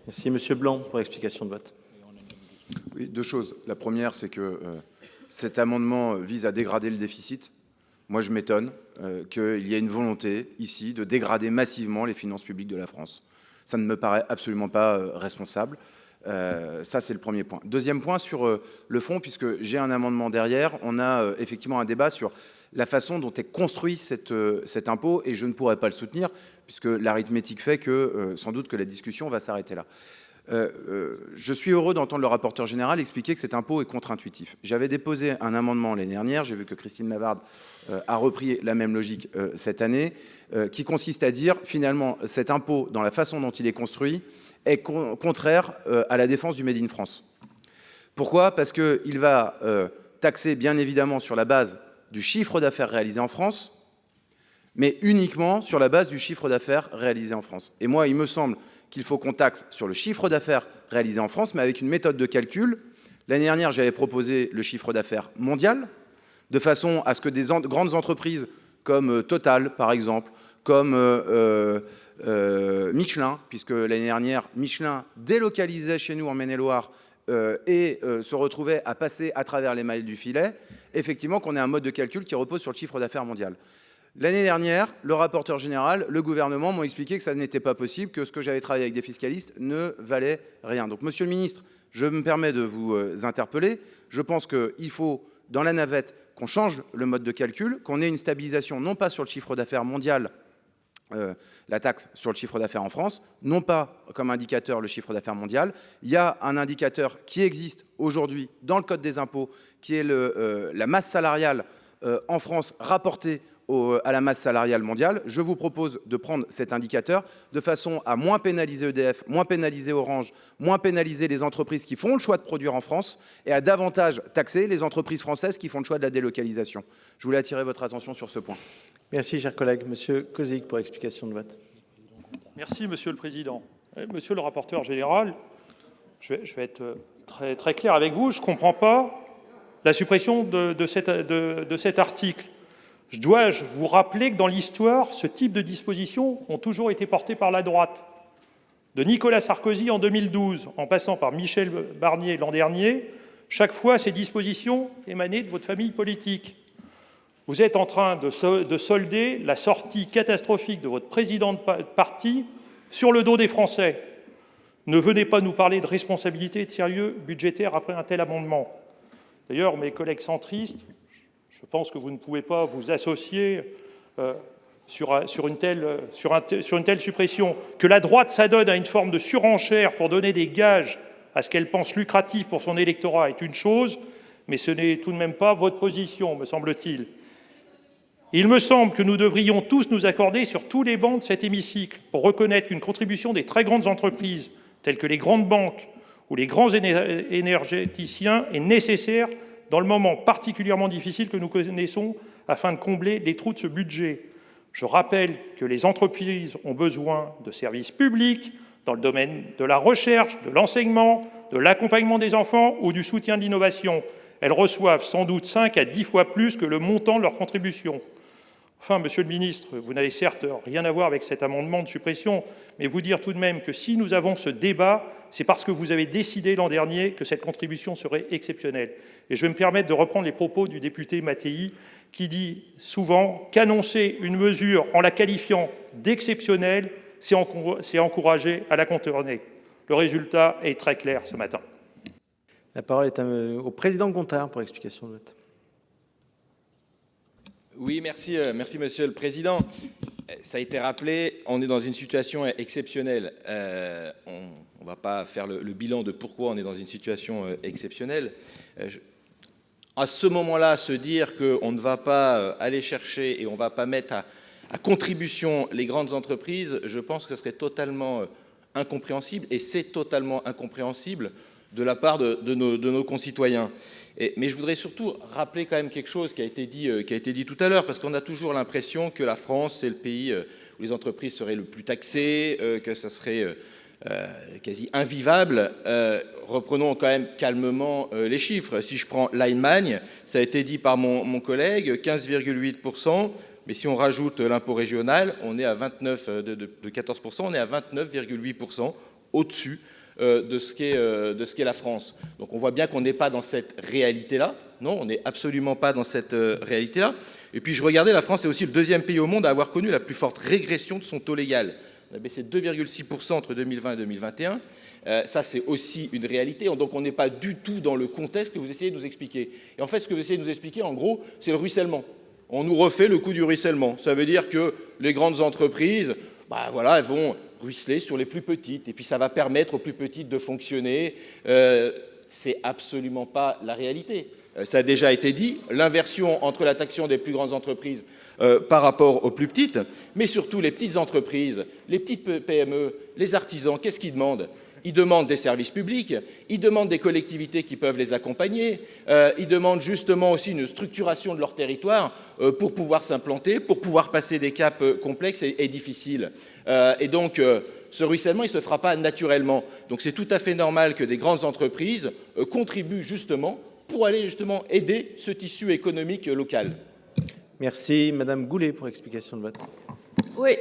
Merci Monsieur Blanc pour explication de vote. Oui, 2 choses. La première, c'est que cet amendement vise à dégrader le déficit. Moi, je m'étonne qu'il y ait une volonté ici de dégrader massivement les finances publiques de la France. Ça ne me paraît absolument pas responsable. Ça, c'est le premier point. Deuxième point, sur le fond, puisque j'ai un amendement derrière, on a effectivement un débat sur la façon dont est construit cet impôt, et je ne pourrais pas le soutenir, puisque l'arithmétique fait que sans doute que la discussion va s'arrêter là. Je suis heureux d'entendre le rapporteur général expliquer que cet impôt est contre-intuitif. J'avais déposé un amendement l'année dernière, j'ai vu que Christine Lavarde a repris la même logique cette année, qui consiste à dire finalement cet impôt, dans la façon dont il est construit, est contraire à la défense du Made in France. Pourquoi? Parce qu'il va taxer bien évidemment sur la base du chiffre d'affaires réalisé en France, mais uniquement sur la base du chiffre d'affaires réalisé en France. Et moi, il me semble qu'il faut qu'on taxe sur le chiffre d'affaires réalisé en France, mais avec une méthode de calcul. L'année dernière, j'avais proposé le chiffre d'affaires mondial, de façon à ce que des grandes entreprises comme Total, par exemple, comme Michelin, puisque l'année dernière, Michelin délocalisait chez nous en Maine-et-Loire et se retrouvait à passer à travers les mailles du filet, effectivement qu'on ait un mode de calcul qui repose sur le chiffre d'affaires mondial. L'année dernière, le rapporteur général, le gouvernement m'ont expliqué que ça n'était pas possible, que ce que j'avais travaillé avec des fiscalistes ne valait rien. Donc, monsieur le ministre, je me permets de vous interpeller. Je pense qu'il faut, dans la navette, qu'on change le mode de calcul, qu'on ait une stabilisation non pas sur le chiffre d'affaires mondial, la taxe sur le chiffre d'affaires en France, non pas comme indicateur le chiffre d'affaires mondial. Il y a un indicateur qui existe aujourd'hui dans le Code des impôts, qui est la masse salariale en France rapportée à la masse salariale mondiale. Je vous propose de prendre cet indicateur de façon à moins pénaliser EDF, moins pénaliser Orange, moins pénaliser les entreprises qui font le choix de produire en France et à davantage taxer les entreprises françaises qui font le choix de la délocalisation. Je voulais attirer votre attention sur ce point. Merci, cher collègue. Monsieur Cozic, pour explication de vote. Merci, Monsieur le Président. Monsieur le rapporteur général, je vais être très clair avec vous. Je ne comprends pas la suppression de cet article. Je dois vous rappeler que dans l'histoire, ce type de dispositions ont toujours été portées par la droite. De Nicolas Sarkozy en 2012, en passant par Michel Barnier l'an dernier, chaque fois ces dispositions émanaient de votre famille politique. Vous êtes en train de solder la sortie catastrophique de votre président de parti sur le dos des Français. Ne venez pas nous parler de responsabilité et de sérieux budgétaire après un tel amendement. D'ailleurs, mes collègues centristes, je pense que vous ne pouvez pas vous associer sur une telle suppression. Que la droite s'adonne à une forme de surenchère pour donner des gages à ce qu'elle pense lucratif pour son électorat est une chose, mais ce n'est tout de même pas votre position, me semble-t-il. Il me semble que nous devrions tous nous accorder sur tous les bancs de cet hémicycle pour reconnaître qu'une contribution des très grandes entreprises, telles que les grandes banques ou les grands énergéticiens, est nécessaire dans le moment particulièrement difficile que nous connaissons afin de combler les trous de ce budget. Je rappelle que les entreprises ont besoin de services publics dans le domaine de la recherche, de l'enseignement, de l'accompagnement des enfants ou du soutien de l'innovation. Elles reçoivent sans doute 5 à 10 fois plus que le montant de leur contribution. Enfin, Monsieur le Ministre, vous n'avez certes rien à voir avec cet amendement de suppression, mais vous dire tout de même que si nous avons ce débat, c'est parce que vous avez décidé l'an dernier que cette contribution serait exceptionnelle. Et je vais me permettre de reprendre les propos du député Mattei, qui dit souvent qu'annoncer une mesure en la qualifiant d'exceptionnelle, c'est encourager à la contourner. Le résultat est très clair ce matin. La parole est au président Gontard pour explication de vote. Oui, merci Monsieur le Président. Ça a été rappelé, on est dans une situation exceptionnelle. On ne va pas faire le bilan de pourquoi on est dans une situation exceptionnelle. À ce moment-là, se dire qu'on ne va pas aller chercher et on ne va pas mettre à contribution les grandes entreprises, je pense que ce serait totalement incompréhensible, et c'est totalement incompréhensible de la part de nos concitoyens. Mais je voudrais surtout rappeler quand même quelque chose qui a été dit tout à l'heure, parce qu'on a toujours l'impression que la France, c'est le pays où les entreprises seraient le plus taxées, que ça serait quasi invivable. Reprenons quand même calmement les chiffres. Si je prends l'Allemagne, ça a été dit par mon collègue, 15,8%, mais si on rajoute l'impôt régional, on est à 29, de 14%, on est à 29,8% au-dessus de ce qu'est la France. Donc on voit bien qu'on n'est pas dans cette réalité-là. Non, on n'est absolument pas dans cette réalité-là. Et puis je regardais, la France est aussi le deuxième pays au monde à avoir connu la plus forte régression de son taux légal. On a baissé de 2,6% entre 2020 et 2021. Ça, c'est aussi une réalité. Donc on n'est pas du tout dans le contexte que vous essayez de nous expliquer. Et en fait, ce que vous essayez de nous expliquer, en gros, c'est le ruissellement. On nous refait le coup du ruissellement. Ça veut dire que les grandes entreprises, voilà, elles vont ruisseler sur les plus petites, et puis ça va permettre aux plus petites de fonctionner. C'est absolument pas la réalité. Ça a déjà été dit, l'inversion entre la taxation des plus grandes entreprises par rapport aux plus petites, mais surtout les petites entreprises, les petites PME, les artisans, qu'est-ce qu'ils demandent? Ils demandent des services publics, ils demandent des collectivités qui peuvent les accompagner, ils demandent justement aussi une structuration de leur territoire pour pouvoir s'implanter, pour pouvoir passer des caps complexes et difficiles. Et donc, ce ruissellement, il ne se fera pas naturellement. Donc c'est tout à fait normal que des grandes entreprises contribuent justement pour aller justement aider ce tissu économique local. Merci. Madame Goulet pour explication de vote. Oui,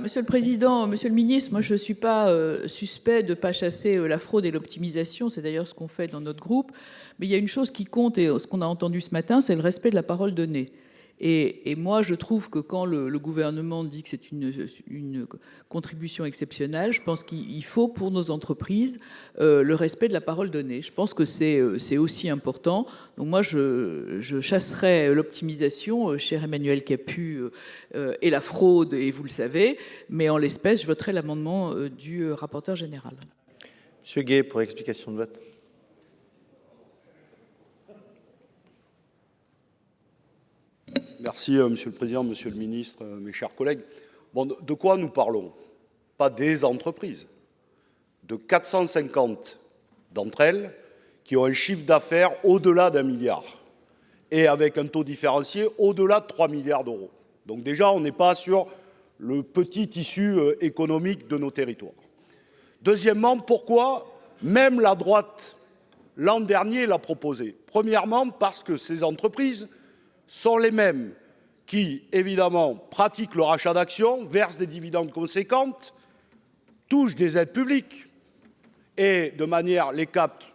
Monsieur le Président, Monsieur le Ministre, moi je ne suis pas suspect de ne pas chasser la fraude et l'optimisation, c'est d'ailleurs ce qu'on fait dans notre groupe, mais il y a une chose qui compte, et ce qu'on a entendu ce matin, c'est le respect de la parole donnée. Et moi, je trouve que quand le gouvernement dit que c'est une contribution exceptionnelle, je pense qu'il faut pour nos entreprises le respect de la parole donnée. Je pense que c'est aussi important. Donc moi, je chasserai l'optimisation, cher Emmanuel Capus, et la fraude, et vous le savez, mais en l'espèce, je voterai l'amendement du rapporteur général. Monsieur Gay pour explication de vote. Merci, Monsieur le Président, Monsieur le Ministre, mes chers collègues. Bon, de quoi nous parlons? Pas des entreprises, de 450 d'entre elles qui ont un chiffre d'affaires au-delà d'1 milliard et avec un taux différencié au-delà de 3 milliards d'euros. Donc déjà, on n'est pas sur le petit tissu économique de nos territoires. Deuxièmement, pourquoi même la droite, l'an dernier, l'a proposé? Premièrement, parce que ces entreprises sont les mêmes qui, évidemment, pratiquent le rachat d'actions, versent des dividendes conséquentes, touchent des aides publiques et, de manière, les captent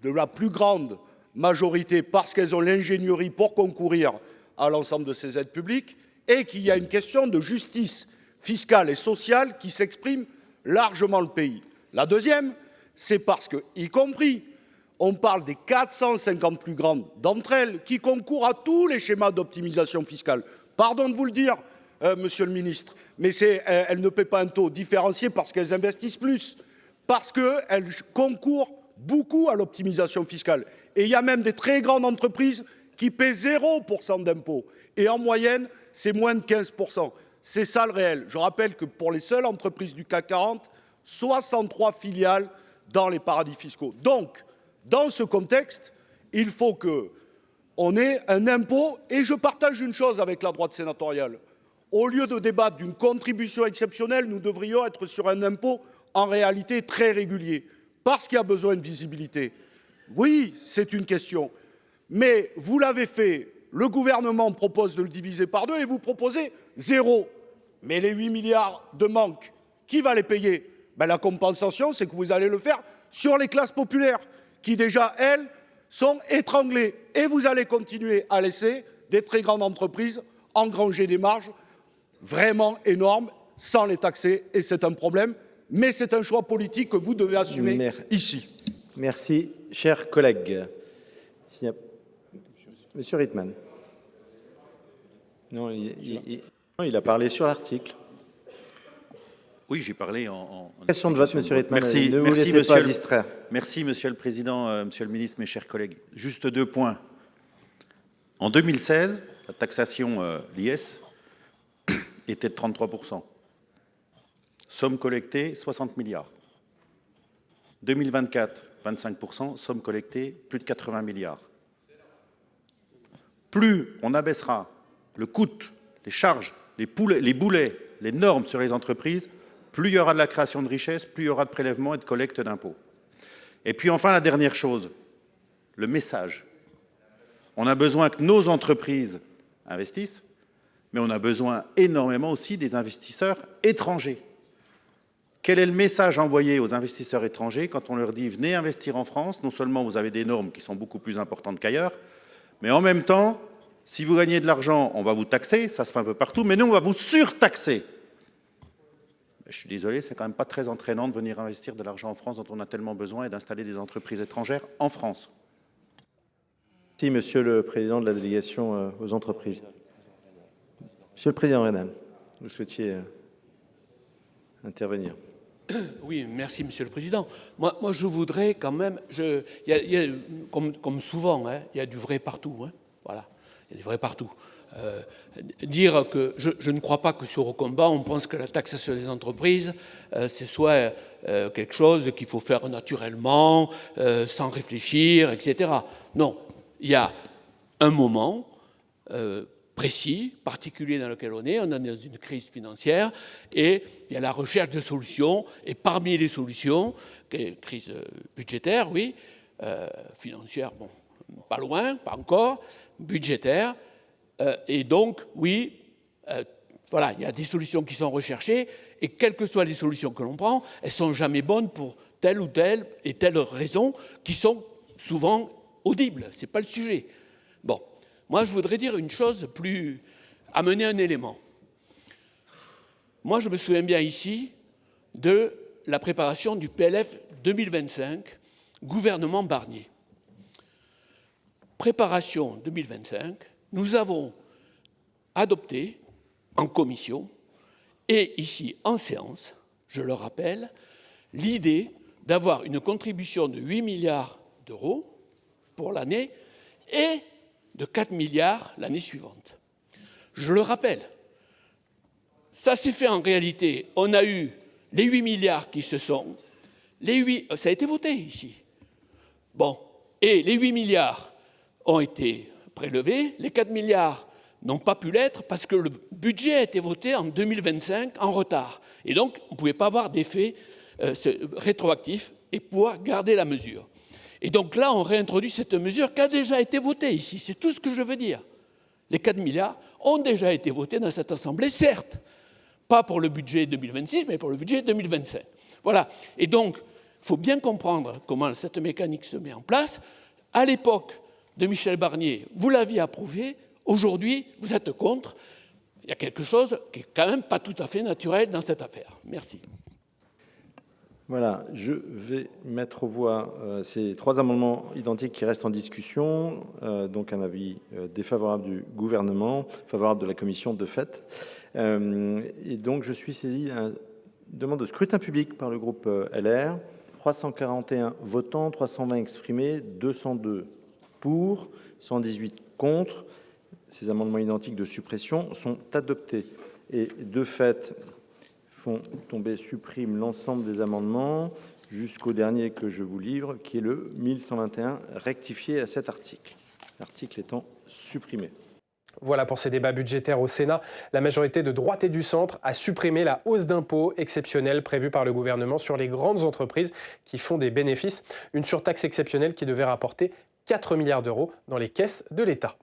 de la plus grande majorité parce qu'elles ont l'ingénierie pour concourir à l'ensemble de ces aides publiques, et qu'il y a une question de justice fiscale et sociale qui s'exprime largement le pays. La deuxième, c'est parce que, y compris, on parle des 450 plus grandes d'entre elles qui concourent à tous les schémas d'optimisation fiscale. Pardon de vous le dire, Monsieur le Ministre, mais elles ne paient pas un taux différencié parce qu'elles investissent plus, parce qu'elles concourent beaucoup à l'optimisation fiscale. Et il y a même des très grandes entreprises qui paient 0% d'impôts. Et en moyenne, c'est moins de 15%. C'est ça le réel. Je rappelle que pour les seules entreprises du CAC 40, 63 filiales dans les paradis fiscaux. Donc, dans ce contexte, il faut qu'on ait un impôt, et je partage une chose avec la droite sénatoriale. Au lieu de débattre d'une contribution exceptionnelle, nous devrions être sur un impôt en réalité très régulier, parce qu'il y a besoin de visibilité. Oui, c'est une question, mais vous l'avez fait, le gouvernement propose de le diviser par 2 et vous proposez 0. Mais les 8 milliards de manque, qui va les payer? Ben, la compensation, c'est que vous allez le faire sur les classes populaires, qui déjà, elles, sont étranglées. Et vous allez continuer à laisser des très grandes entreprises engranger des marges vraiment énormes sans les taxer. Et c'est un problème, mais c'est un choix politique que vous devez assumer ici. Merci, chers collègues. Monsieur Rittmann. Non, il a parlé sur l'article. Oui, j'ai parlé en question de vote, Monsieur Rittmann. Merci, ne vous laissez pas distraire. Merci, Monsieur le Président, Monsieur le Ministre, mes chers collègues. Juste 2 points. En 2016, la taxation l'IS était de 33%. Somme collectée, 60 milliards. 2024, 25%. Somme collectée, plus de 80 milliards. Plus on abaissera le coût, les charges, les boulets, les normes sur les entreprises, plus il y aura de la création de richesses, plus il y aura de prélèvements et de collecte d'impôts. Et puis enfin, la dernière chose, le message. On a besoin que nos entreprises investissent, mais on a besoin énormément aussi des investisseurs étrangers. Quel est le message envoyé aux investisseurs étrangers quand on leur dit « venez investir en France », non seulement vous avez des normes qui sont beaucoup plus importantes qu'ailleurs, mais en même temps, si vous gagnez de l'argent, on va vous taxer, ça se fait un peu partout, mais nous, on va vous surtaxer. Je suis désolé, c'est quand même pas très entraînant de venir investir de l'argent en France dont on a tellement besoin et d'installer des entreprises étrangères en France. Merci, Monsieur le Président de la délégation aux entreprises. Monsieur le Président Reynal, vous souhaitiez intervenir. Oui, merci Monsieur le Président. Moi je voudrais quand même, comme souvent, hein, il y a du vrai partout. Hein, voilà, il y a du vrai partout. Dire que je ne crois pas que sur Ocomba, on pense que la taxation des entreprises, c'est soit quelque chose qu'il faut faire naturellement, sans réfléchir, etc. Non, il y a un moment précis, particulier dans lequel on est dans une crise financière, et il y a la recherche de solutions, et parmi les solutions, crise budgétaire, oui, financière, bon, pas loin, pas encore, budgétaire, et donc, oui, voilà, il y a des solutions qui sont recherchées, et quelles que soient les solutions que l'on prend, elles ne sont jamais bonnes pour telle ou telle et telle raison, qui sont souvent audibles, ce n'est pas le sujet. Bon. Moi, je voudrais dire une chose plus... amener un élément. Moi, je me souviens bien ici de la préparation du PLF 2025, gouvernement Barnier. Préparation 2025, nous avons adopté en commission et ici en séance, je le rappelle, l'idée d'avoir une contribution de 8 milliards d'euros pour l'année et de 4 milliards l'année suivante. Je le rappelle, ça s'est fait en réalité. On a eu les 8 milliards qui se sont... ça a été voté ici. Bon, et les 8 milliards ont été prélevés, les 4 milliards n'ont pas pu l'être parce que le budget a été voté en 2025 en retard. Et donc, on ne pouvait pas avoir d'effet rétroactif et pouvoir garder la mesure. Et donc là, on réintroduit cette mesure qui a déjà été votée ici. C'est tout ce que je veux dire. Les 4 milliards ont déjà été votés dans cette Assemblée, certes, pas pour le budget 2026, mais pour le budget 2025. Voilà. Et donc, il faut bien comprendre comment cette mécanique se met en place. À l'époque de Michel Barnier, vous l'aviez approuvé. Aujourd'hui, vous êtes contre. Il y a quelque chose qui n'est quand même pas tout à fait naturel dans cette affaire. Merci. Voilà, je vais mettre aux voix ces 3 amendements identiques qui restent en discussion. Donc un avis défavorable du gouvernement, favorable de la commission de fait. Et donc je suis saisi d'une demande de scrutin public par le groupe LR. 341 votants, 320 exprimés, 202 pour, 118 contre. Ces amendements identiques de suppression sont adoptés. Et de fait, font tomber, suppriment l'ensemble des amendements jusqu'au dernier que je vous livre, qui est le 1121 rectifié à cet article. L'article étant supprimé. Voilà pour ces débats budgétaires au Sénat. La majorité de droite et du centre a supprimé la hausse d'impôts exceptionnelle prévue par le gouvernement sur les grandes entreprises qui font des bénéfices. Une surtaxe exceptionnelle qui devait rapporter 4 milliards d'euros dans les caisses de l'État.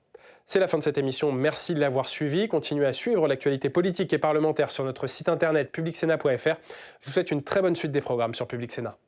C'est la fin de cette émission. Merci de l'avoir suivi. Continuez à suivre l'actualité politique et parlementaire sur notre site internet publicsénat.fr. Je vous souhaite une très bonne suite des programmes sur Public Sénat.